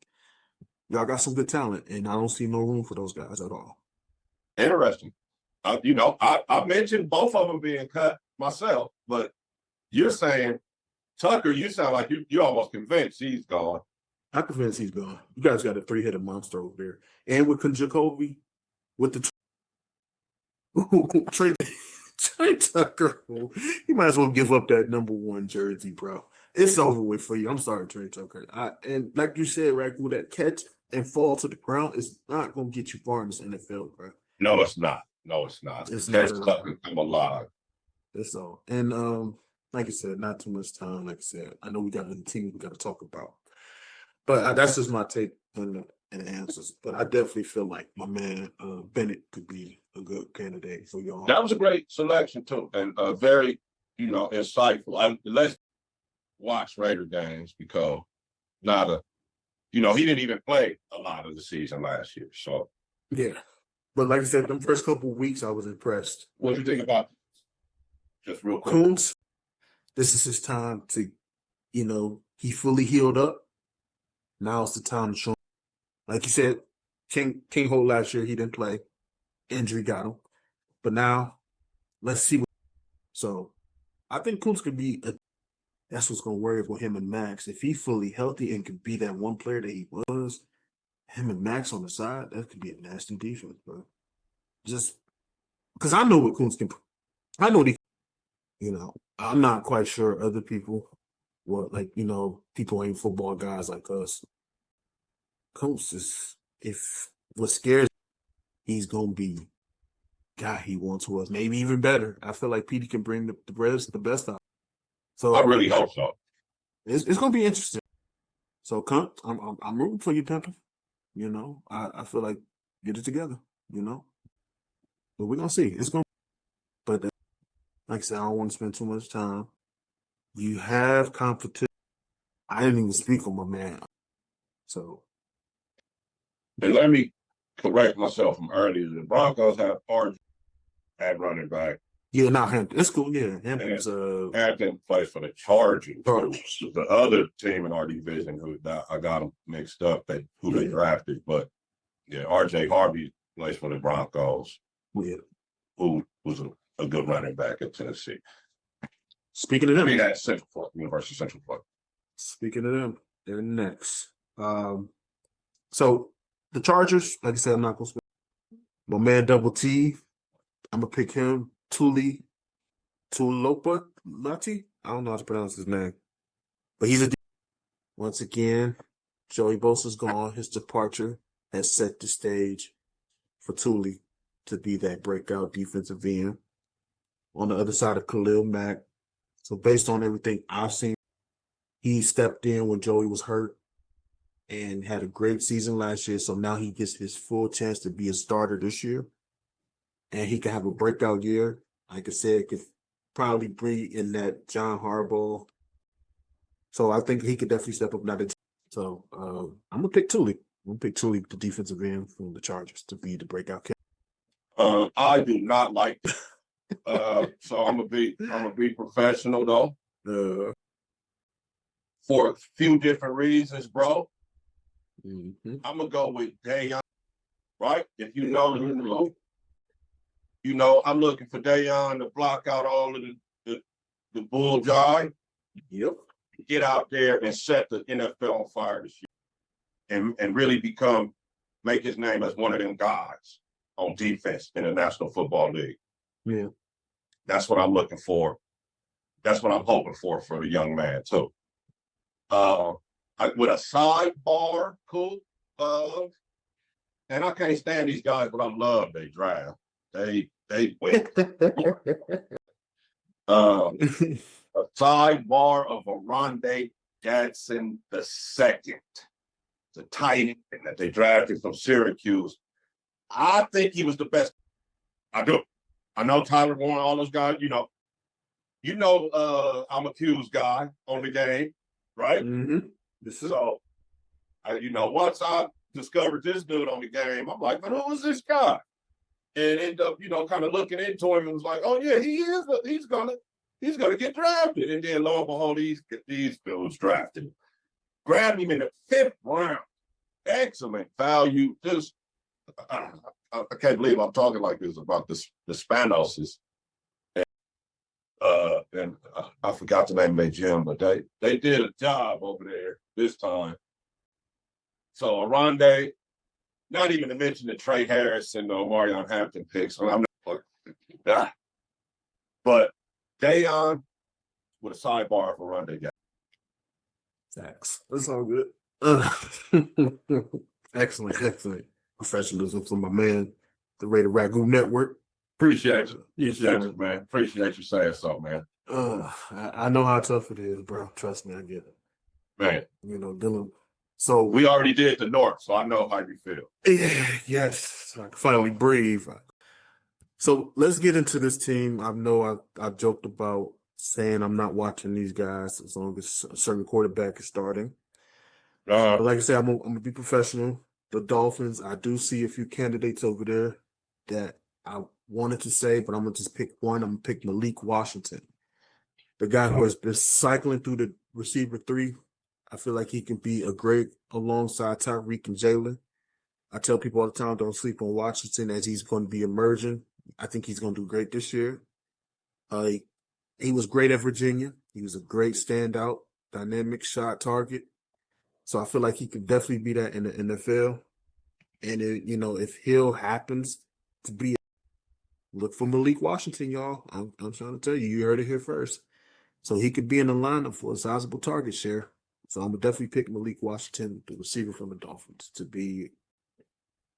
y'all got some good talent, and I don't see no room for those guys at all. Interesting. I mentioned both of them being cut myself, but you're saying Tucker, you sound like you're almost convinced he's gone. I'm convinced he's gone. You guys got a 3-headed monster over there. And with Jacoby, with the Trey Tucker, you might as well give up that number 1 jersey, bro. It's over with for you. I'm sorry, Trey Tucker. And like you said, Ragu, that catch and fall to the ground is not going to get you far in this NFL, bro. No, it's not. It's catch Tucker come alive. That's all. And like I said, not too much time. Like I said, I know we got other teams we got to talk about. But that's just my take on the answers. But I definitely feel like my man Bennett could be a good candidate for y'all. That was a great selection too, and very, insightful. Let's watch Raider games because he didn't even play a lot of the season last year. So yeah, but like I said, the first couple of weeks I was impressed. What do you think about? Just real quick, Coons? This is his time to, he fully healed up. Now's the time to show him. Like you said, King Holt last year, he didn't play. Injury got him. But now, let's see. So, I think Coons could be that's what's going to worry with him and Max. If he's fully healthy and could be that one player that he was, him and Max on the side, that could be a nasty defense, bro. Just because I know what Coons can. I know I'm not quite sure other people. People ain't football guys like us. Coach is, if what scares, he's gonna be guy he wants to us, maybe even better. I feel like Petey can bring the best out. So I really hope so. It's gonna be interesting. So, I'm rooting for you, Pimpin. I feel like get it together. But we're gonna see. It's gonna. But like I said, I don't want to spend too much time. You have competition. I didn't even speak on my man. So. And let me correct myself from earlier. The Broncos have RJ at running back. Yeah, not Hampton. It's cool. Yeah, Hampton's Hampton plays for the Chargers. The other team in our division who I got them mixed up. They drafted, but yeah, RJ Harvey plays for the Broncos. Yeah, who was a good running back at Tennessee. Speaking of them, at Central Florida, University of Central Florida. Speaking of them, they're next. So the Chargers, like I said, I'm not gonna spend. My man Double T, I'm gonna pick him. Tulopati. I don't know how to pronounce his name, but he's once again. Joey Bosa's gone. His departure has set the stage for Tuli to be that breakout defensive end. On the other side of Khalil Mack. So based on everything I've seen, he stepped in when Joey was hurt and had a great season last year. So now he gets his full chance to be a starter this year. And he can have a breakout year. Like I said, could probably bring in that John Harbaugh. So I think he could definitely step up now. So I'm gonna pick Tuli. I'm gonna pick Tuli, the defensive end from the Chargers, to be the breakout candidate. I do not like so I'm gonna be professional though. For a few different reasons, bro. Mm-hmm. I'm gonna go with Dayon, right? If you know, you know, I'm looking for Dayon to block out all of the bull jive. Yep. Get out there and set the NFL on fire this year. And really make his name as one of them guys on defense in the National Football League. Yeah. That's what I'm looking for. That's what I'm hoping for the young man, too. With a sidebar, cool. And I can't stand these guys, but I love they draft. They win. A sidebar of Rondé Jackson II, the tight end that they drafted from Syracuse. I think he was the best. I do. I know Tyler Warren, all those guys, I'm a Q's guy on the game, right? Mm-hmm. So, once I discovered this dude on the game, I'm like, man, who is this guy? And end up, kind of looking into him and was like, oh yeah, he's gonna get drafted. And then lo and behold, these dudes drafted. Grabbed him in the 5th round. Excellent value. Just I can't believe I'm talking like this about the Spanoses. And I forgot the name of their gym, but they did a job over there this time. So Rondé, not even to mention the Trey Harris and the Omarion Hampton picks. I'm not, but Dayon with a sidebar for Rondé. Thanks. That's all good. Excellent professionalism from my man, the Rated Ragu Network. Appreciate you, man. Appreciate you saying so, man. I know how tough it is, bro. Trust me, I get it. Man. Dylan. So we already did the North, so I know how you feel. Yeah, yes. I can finally breathe. So let's get into this team. I know I joked about saying I'm not watching these guys as long as a certain quarterback is starting. But like I said, I'm gonna be professional. The Dolphins, I do see a few candidates over there that I wanted to say, but I'm gonna just pick one. I'm gonna pick Malik Washington, the guy who has been cycling through the receiver 3. I feel like he can be a great alongside Tyreek and Jalen. I tell people all the time, don't sleep on Washington as he's going to be emerging. I think he's going to do great this year. He was great at Virginia. He was a great standout, dynamic shot target. So I feel like he could definitely be that in the NFL. And, if Hill happens to be, look for Malik Washington, y'all. I'm trying to tell you, you heard it here first. So he could be in the lineup for a sizable target share. So I'm going to definitely pick Malik Washington, the receiver from the Dolphins, to be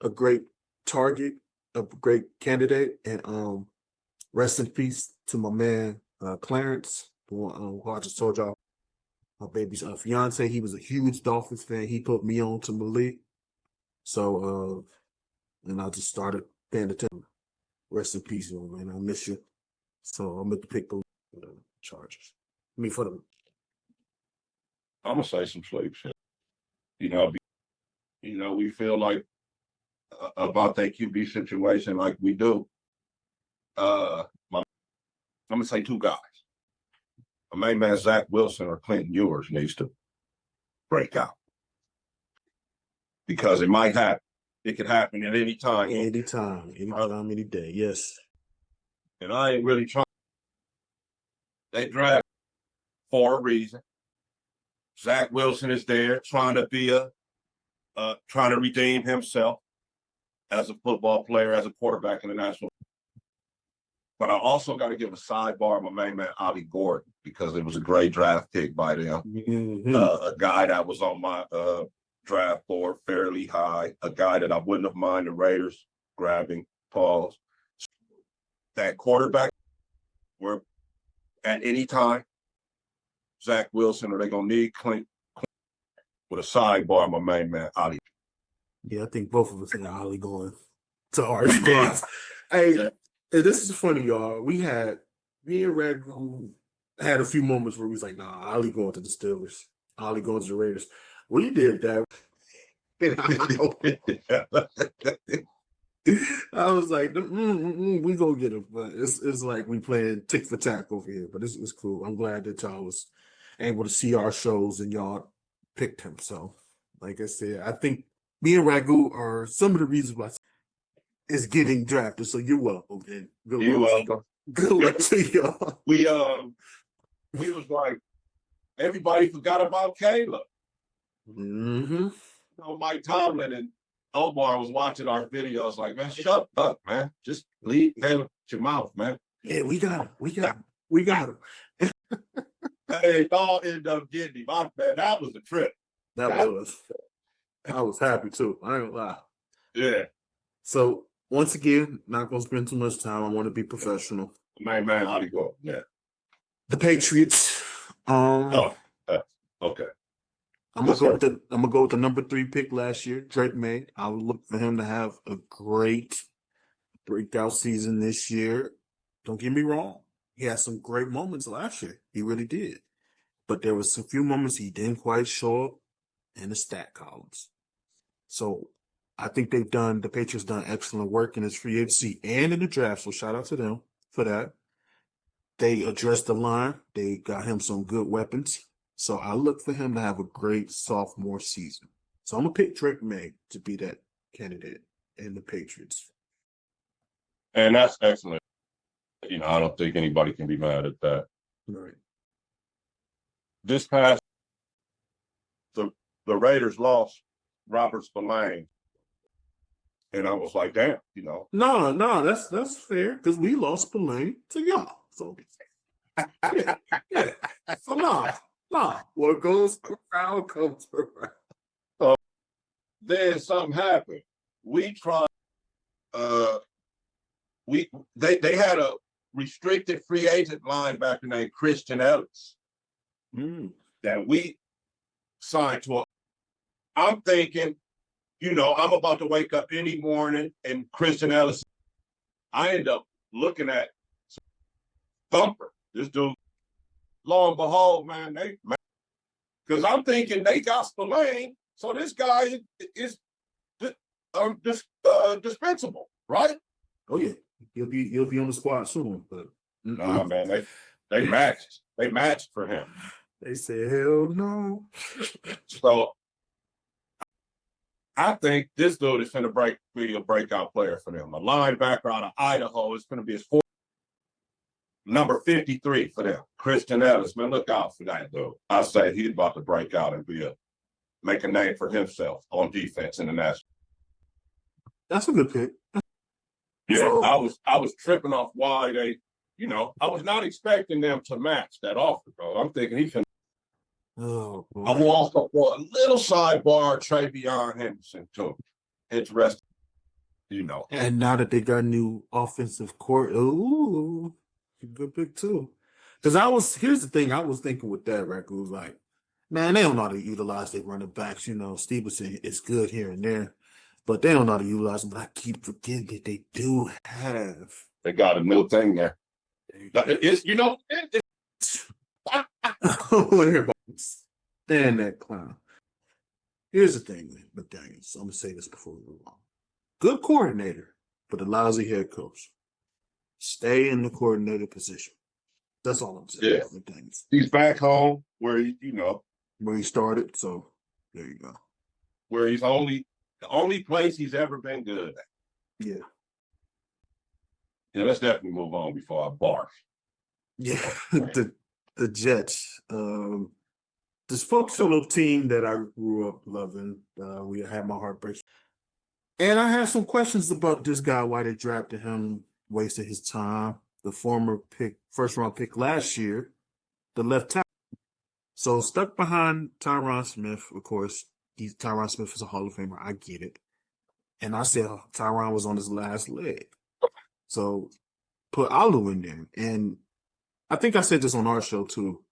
a great target, a great candidate. And rest in peace to my man, Clarence, who I just told y'all, my baby's fiance. He was a huge Dolphins fan. He put me on to Malik. So, and I just started paying attention. Rest in peace, man. I miss you. So I'm going to pick the Chargers. For them. I'm gonna say some sleep shit. We feel like about that QB situation like we do. I'm gonna say 2 guys. My main man Zach Wilson or Clinton Ewers needs to break out because it might happen. It could happen at any time. Anytime, any day. Yes. And I ain't really trying. They draft for a reason. Zach Wilson is there trying to be trying to redeem himself as a football player, as a quarterback in the national. But I also got to give a sidebar to my main man, Ollie Gordon, because it was a great draft pick by them. Mm-hmm. A guy that was on my draft board fairly high, a guy that I wouldn't have minded the Raiders grabbing. Pause. That quarterback, where at any time, Zach Wilson, or they going to need Clint with a sidebar, my main man, Ollie. Yeah, I think both of us had Ollie going to our spots. Hey, this is funny, y'all. Me and Red had a few moments where we was like, nah, Ollie going to the Steelers. Ollie going to the Raiders. We did that. I was like, we go get him. But it's like we playing tick for tack over here. But it's cool. I'm glad that y'all was able to see our shows and y'all picked him. So, like I said, I think me and Ragu are some of the reasons why it's getting drafted. So you're welcome. Man. You're welcome. Good luck to y'all. We was like, everybody forgot about Caleb. Mm-hmm. Mike Tomlin and Omar was watching our videos like, man, shut up, man. Just leave Caleb your mouth, man. Yeah, we got him. Hey, it all ended up getting him. Man, that was a trip. I was happy too. I ain't gonna lie. Yeah. So once again, not gonna spend too much time. I want to be professional. Man, how do you go? Yeah. The Patriots Oh, okay. I'm gonna go with the number 3 pick last year, Drake May. I would look for him to have a great breakout season this year. Don't get me wrong. He had some great moments last year. He really did. But there was a few moments he didn't quite show up in the stat columns. So I think the Patriots done excellent work in his free agency and in the draft. So shout out to them for that. They addressed the line. They got him some good weapons. So I look for him to have a great sophomore season. So I'm gonna pick Drake May to be that candidate in the Patriots. And that's excellent. I don't think anybody can be mad at that. Right. This past the Raiders lost Robert Spillane. And I was like, damn, No, that's fair because we lost Spillane to y'all. So yeah. So no. What goes around comes around. Then something happened. We tried they had a restricted free agent linebacker named Christian Ellis that we signed to. I'm thinking, I'm about to wake up any morning and Christian Ellis. I end up looking at Thumper. This dude, lo and behold, man, because I'm thinking they got Spillane, so this guy is dispensable, right? Oh yeah, he'll be on the squad soon. But nah, man, they matched for him. They said hell no. So I think this dude is going to be a breakout player for them. A linebacker out of Idaho is going to be his fourth. Number 53 for them. Christian Ellis, man, look out for that dude. I say he's about to break out and make a name for himself on defense in the national. That's a good pick. Yeah, I was tripping off why they, I was not expecting them to match that offer, bro. I'm thinking he can. Oh, boy. I'm also for a little sidebar, Travion Henderson too. Interesting, And now that they got new offensive court, ooh, good pick too. Because here's the thing, I was thinking with that record was like, man, they don't know how to utilize their running backs. Stevenson is good here and there, but they don't know how to utilize them. But I keep forgetting that they do have. They got a new thing there. Stand that clown. Here's the thing, McDaniels. I'm gonna say this before we move on. Good coordinator, but a lousy head coach. Stay in the coordinator position. That's all I'm saying. Yeah. McDaniels. He's back home where where he started. So there you go. Where he's the only place he's ever been good at. Yeah. Yeah, let's definitely move on before I barf. Yeah, the Jets. Dysfunctional team that I grew up loving. We had my heart break. And I had some questions about this guy, why they drafted him, wasted his time. The former first round pick last year, the left tackle. So stuck behind Tyron Smith, of course. Tyron Smith is a Hall of Famer. I get it. And I said Tyron was on his last leg. So put Alu in there. And I think I said this on our show too.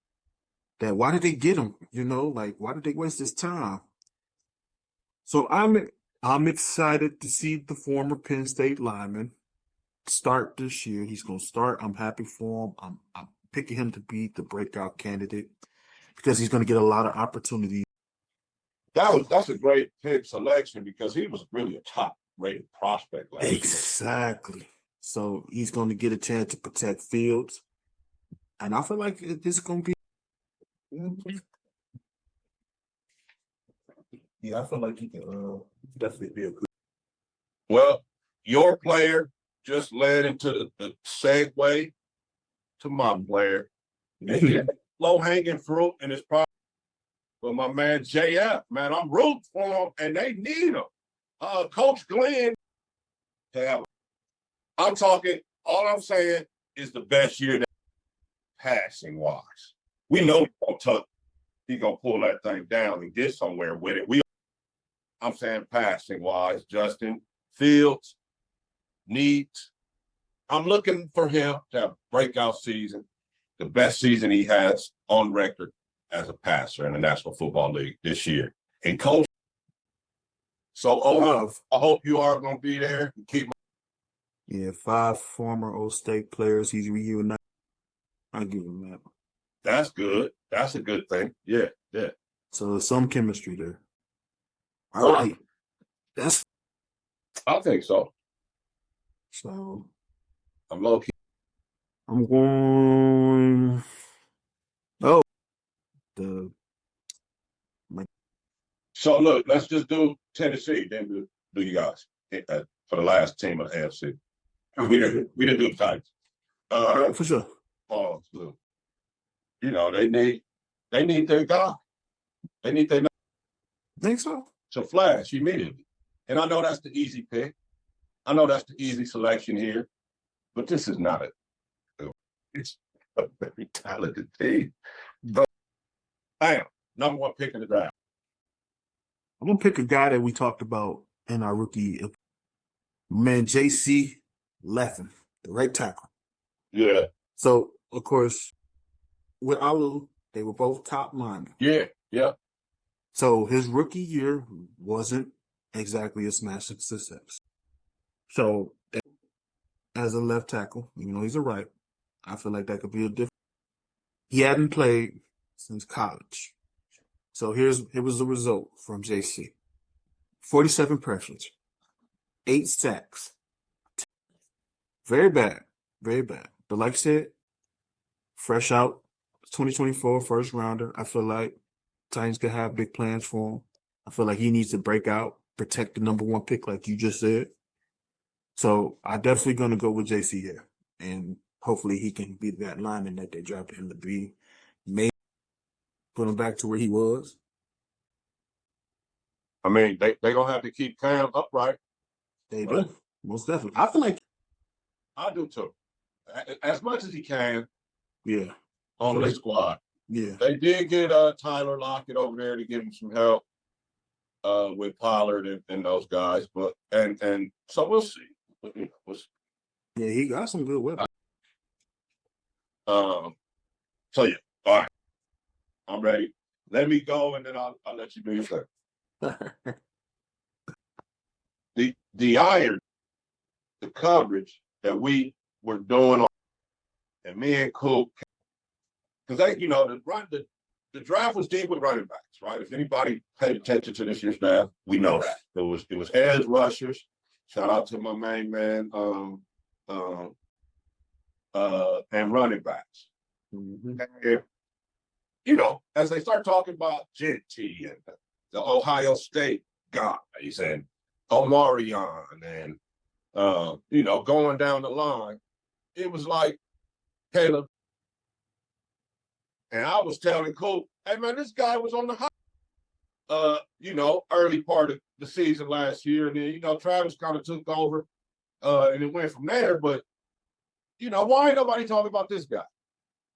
That why did they get him? Why did they waste his time? So I'm excited to see the former Penn State lineman start this year. He's gonna start. I'm happy for him. I'm picking him to be the breakout candidate because he's gonna get a lot of opportunities. That's a great pick selection because he was really a top rated prospect last year. Exactly. So he's gonna get a chance to protect Fields. And I feel like this is gonna be. Yeah, I feel like he can definitely be a good. Well, your player just led into the segue to my player. Low hanging fruit, and it's probably for my man JF. Man, I'm rooting for him, and they need him. Coach Glenn. I'm talking. All I'm saying is the best year that passing wise. We know he's gonna pull that thing down and get somewhere with it. I'm saying passing wise, Justin Fields needs. I'm looking for him to have a breakout season, the best season he has on record as a passer in the National Football League this year. And coach, so I hope you are going to be there and keep. Yeah, 5 former Old State players. He's reunited. I'll give him that. That's good. That's a good thing. Yeah. So there's some chemistry there. All right. I think so. So I'm low key. I'm going. Oh, So look, let's just do Tennessee. Then do you guys for the last team of the AFC? We didn't do the Titans. For sure. Oh, you know they need their guy. They need their. Think so? To flash immediately. And I know that's the easy pick. I know that's the easy selection here, but this is not it's a very talented team. But bam, number 1 pick in the draft. I'm gonna pick a guy that we talked about in our rookie. Man, JC Leffen, the right tackle. Yeah. So of course, with Alu, they were both top linemen. Yeah. So his rookie year wasn't exactly a smashing success. So as a left tackle, even though he's a right, I feel like that could be a different. He hadn't played since college. So here was the result from JC. 47 pressures, 8 sacks. Very bad. But like I said, fresh out, 2024 first rounder. I feel like Titans could have big plans for him. I feel like he needs to break out, protect the number 1 pick, like you just said. So I'm definitely going to go with JC here. And hopefully he can be that lineman that they drafted him to be. Maybe put him back to where he was. I mean, they going to have to keep Cam upright. They do. Most definitely. I feel like. I do too. As much as he can. Yeah. On the squad. Yeah. They did get Tyler Lockett over there to give him some help with Pollard and those guys. But and so we'll see. Yeah, he got some good weapons. So yeah, all right. I'm ready. Let me go and then I'll let you do your thing. The iron, the coverage that we were doing and me and Coop, because the draft was deep with running backs, right? If anybody paid attention to this year's draft, we know that. It was edge rushers. Shout out to my main man, and running backs. Mm-hmm. And, as they start talking about Genty and the Ohio State guys and Omarion and going down the line, it was like Caleb. And I was telling Coop, hey man, this guy was on the high, early part of the season last year. And then, Travis kind of took over and it went from there. But, why ain't nobody talking about this guy?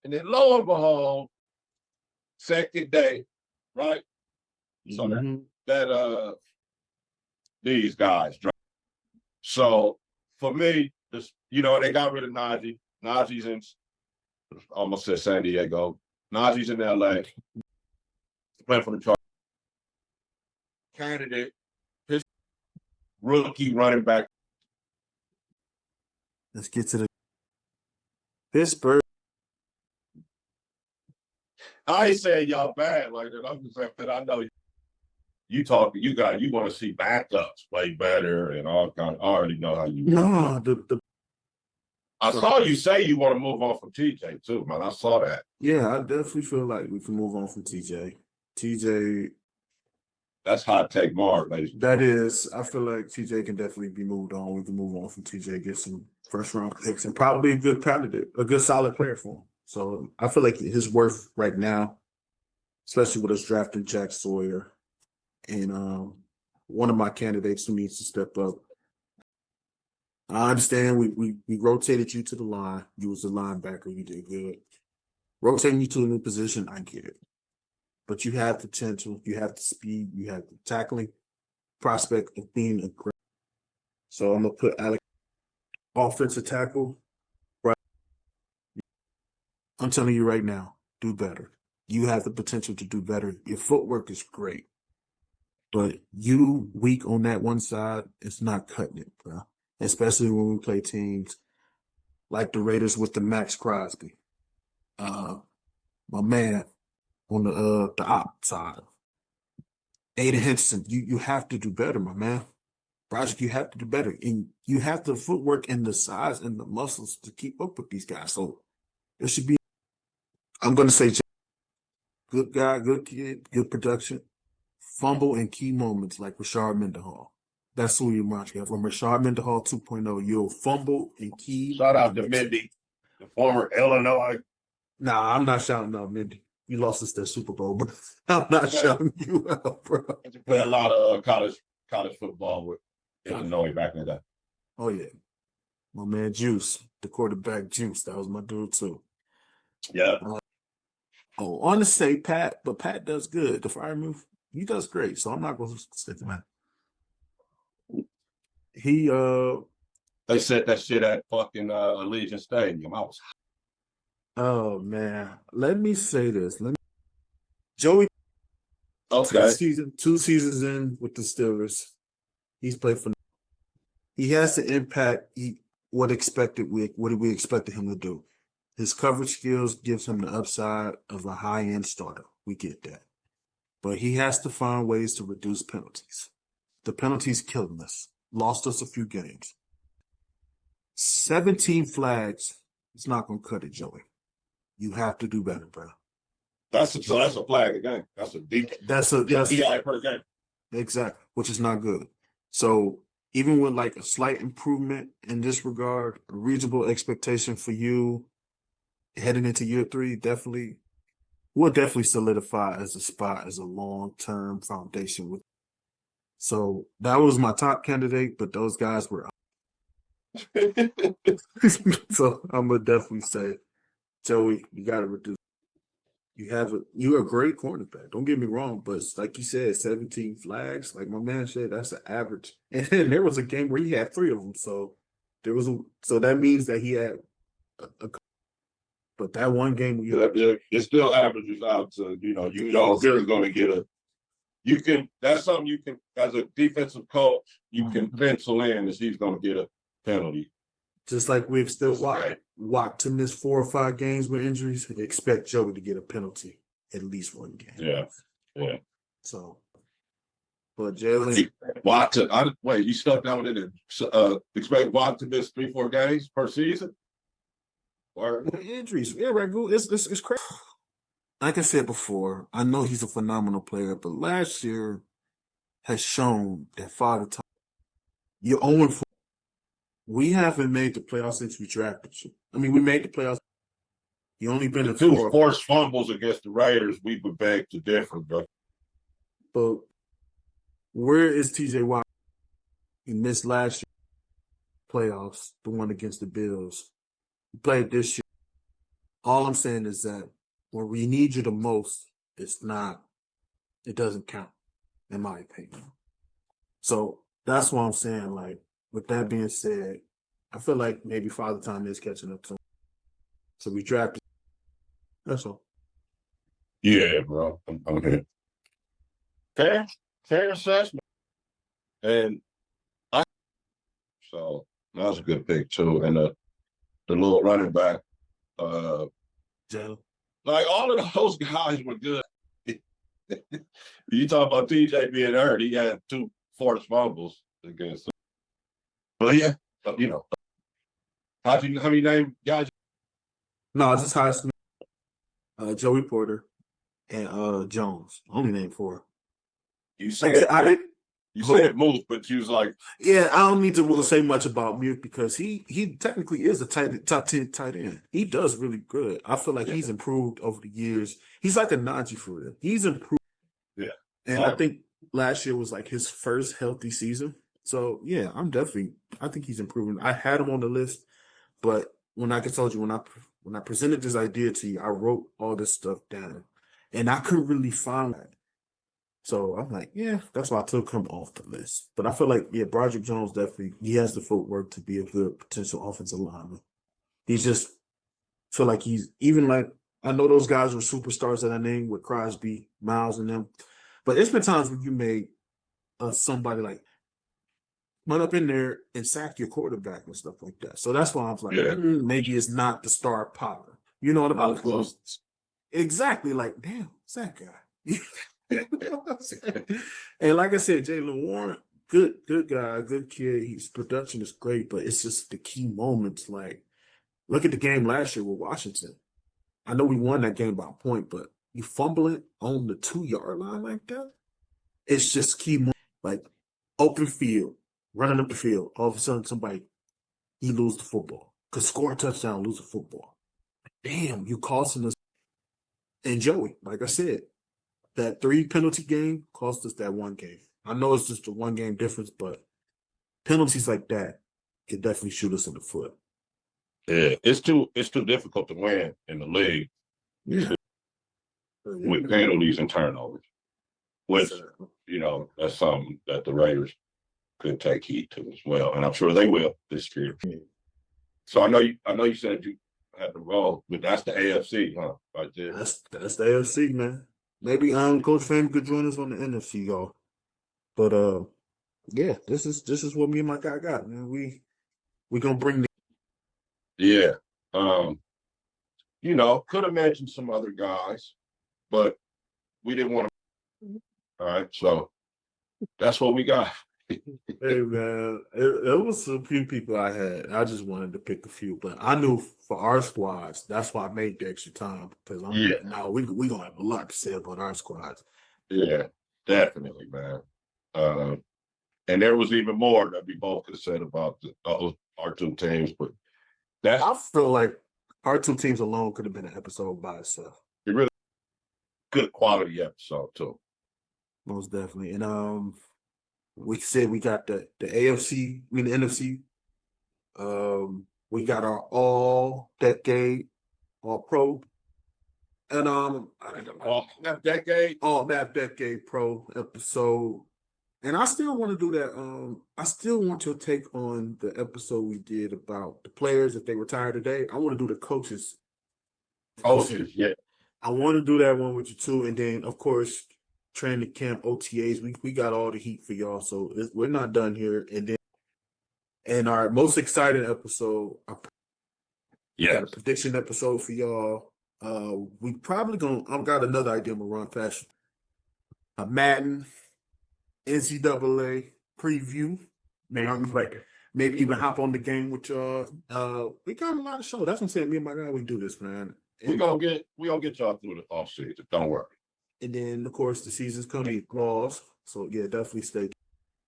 And then lo and behold, second day, right? Mm-hmm. So these guys. So for me, they got rid of Najee. Najee's in, almost said San Diego. Najee's in LA. Playing for the Chargers. Candidate, his rookie running back. Let's get to the Pittsburgh. I ain't saying y'all bad like that. I'm just saying that I know you want to see backups play better and all kind. I already know how you. No, I saw you say you want to move on from TJ too, man. I saw that. Yeah, I definitely feel like we can move on from TJ. TJ. That's hot take Mark, ladies. That is, I feel like TJ can definitely be moved on. We can move on from TJ, get some first round picks, and probably a good candidate, a good solid player for him. So I feel like his worth right now, especially with us drafting Jack Sawyer and one of my candidates who needs to step up. I understand we rotated you to the line. You was a linebacker. You did good. Rotating you to a new position, I get it. But you have the potential. You have the speed. You have the tackling prospect of being aggressive. So I'm going to put Alex offensive tackle. Right. I'm telling you right now, do better. you have the potential to do better. Your footwork is great, but you weak on that one side, it's not cutting it, bro. Especially when we play teams like the Raiders with the Max Crosby. My man on the op side. Aiden Henson, you have to do better, my man. Project, you have to do better. And you have the footwork and the size and the muscles to keep up with these guys. So it should be, I'm going to say, good guy, good kid, good production. Fumble in key moments like Rashard Mendenhall. That's who you reminds me of. From Rashard Mendenhall 2.0, you'll fumble in key. Shout out to Mindy, the former Illinois. Nah, I'm not shouting out Mindy. You lost us that Super Bowl, but I'm not shouting you out, bro. I play a lot of college football with Illinois back in the day. Oh, yeah. My man Juice, the quarterback Juice. That was my dude, too. Yeah. Oh, on to say Pat, but Pat does good. The fire move, he does great. So I'm not going to stick to that. They said that shit at fucking Allegiant Stadium. I was Oh man, let me say this. Joey, okay. Two seasons in with the Steelers, he's played for. He has the impact. What did we expected him to do? His coverage skills gives him the upside of a high-end starter. We get that, but he has to find ways to reduce penalties. The penalties killing us. Lost us a few games. 17 flags. It's not gonna cut it, Joey. You have to do better, bro. That's a flag again. That's a deep. That's EI per game. Exactly, which is not good. So even with like a slight improvement in this regard, a reasonable expectation for you heading into year 3, will definitely solidify as a spot as a long-term foundation with. So that was my top candidate, but those guys were. So I'm gonna definitely say, Joey, you got to reduce. You're a great cornerback. Don't get me wrong, but like you said, 17 flags. Like my man said, that's an average. And there was a game where he had 3 of them. So so that means that he had but that one game it still averages out to you're going to get that's something you can, as a defensive coach, you can pencil in that he's going to get a penalty. Just like we've still walked to miss 4 or 5 games with injuries, expect Joey to get a penalty at least 1 game. Yeah. So, but Jalen you stuck down with it. Expect Watt to miss 3-4 games per season. Or injuries, yeah, Ragu. It's crazy. Like I said before, I know he's a phenomenal player, but last year has shown that Father Time, you're 0-4. We haven't made the playoffs since we drafted you. I mean, we made the playoffs. You only been the a 2 forced fumbles against the Raiders. We would beg to differ, bro. But where is TJ Watt? He missed last year playoffs, the one against the Bills. He played this year. All I'm saying is that when we need you the most, it doesn't count, in my opinion. So that's what I'm saying. Like, with that being said, I feel like maybe Father Time is catching up to him. So we drafted. That's all. Yeah, bro. I'm here. Fair assessment. And so that was a good pick too. And the little running back, Jalen. like all of those guys were good. You talk about TJ being hurt, he had 2 forced fumbles against him. But yeah, how many name guys? No, it's just Heisman, Joey Porter, and Jones. Only named 4. You said you said Moose, but you was like, yeah, I don't need to really say much about Muke because he technically is a top 10 tight end. He does really good. I feel like he's improved over the years. He's like a Najee for real. He's improved. Yeah. And I think last year was like his first healthy season. So yeah, I think he's improving. I had him on the list, but when I told you, when I presented this idea to you, I wrote all this stuff down and I couldn't really find that. So I'm like, yeah, that's why I took him off the list. But I feel like, yeah, Broderick Jones he has the footwork to be a good potential offensive lineman. He's just feel like he's even like I know those guys were superstars that I named with Crosby, Miles, and them. But it's been times when you made somebody like run up in there and sack your quarterback and stuff like that. So that's why I was like, maybe it's not the star power. You know what I'm saying? Exactly. Like, damn, it's that guy. And like I said, Jaylen Warren, good guy, good kid. His production is great, but it's just the key moments. Like, look at the game last year with Washington. I know we won that game by a point, but you fumbling on the 2-yard line like that, it's just key moments. Like, open field, running up the field. All of a sudden, he lose the football. Could score a touchdown, lose the football. Damn, you costing us. And Joey, like I said, that 3 penalty game cost us that 1 game. I know it's just a 1 game difference, but penalties like that could definitely shoot us in the foot. Yeah, it's too difficult to win in the league. Yeah. With penalties and turnovers, which that's something that the Raiders could take heed to as well, and I'm sure they will this year. So I know you said you had to roll, but that's the AFC, huh? Right there. That's the AFC, man. Maybe Coach Fame could join us on the NFC, y'all. But yeah, this is what me and my guy got, man. We gonna bring the could have mentioned some other guys, but we didn't want to. All right, so that's what we got. Hey man, it was a few people I had. I just wanted to pick a few, but I knew for our squads, that's why I made the extra time because we gonna have a lot to say about our squads. Yeah, definitely, man. And there was even more that we both could have said about our 2 teams, but I feel like our 2 teams alone could have been an episode by itself. It really good quality episode too. Most definitely. And we said we got the AFC, the NFC. We got our all-decade, all-pro. And all that decade pro episode. And I still want to do that. I still want to take on the episode we did about the players if they retire today. I want to do the coaches. Yeah. I want to do that one with you too. And then of course, training camp OTAs. We got all the heat for y'all. So we're not done here. And our most exciting episode, got a prediction episode for y'all. We probably I've got another idea I'm gonna run past you. A Madden NCAA preview. Maybe even hop on the game with y'all. We got a lot of show. That's what I'm saying. Me and my guy, we do this, man. We gonna get y'all through the off season. Don't worry. And then of course the season's coming laws. So yeah, definitely stay.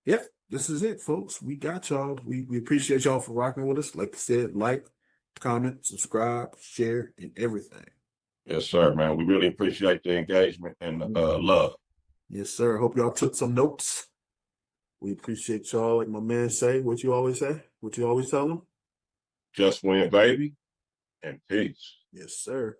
Yep, this is it, folks. We got y'all. We appreciate y'all for rocking with us. Like I said, like, comment, subscribe, share, and everything. Yes, sir, man. We really appreciate the engagement and love. Yes, sir. Hope y'all took some notes. We appreciate y'all. Like my man say, what you always say? What you always tell them? Just win, baby, and peace. Yes, sir.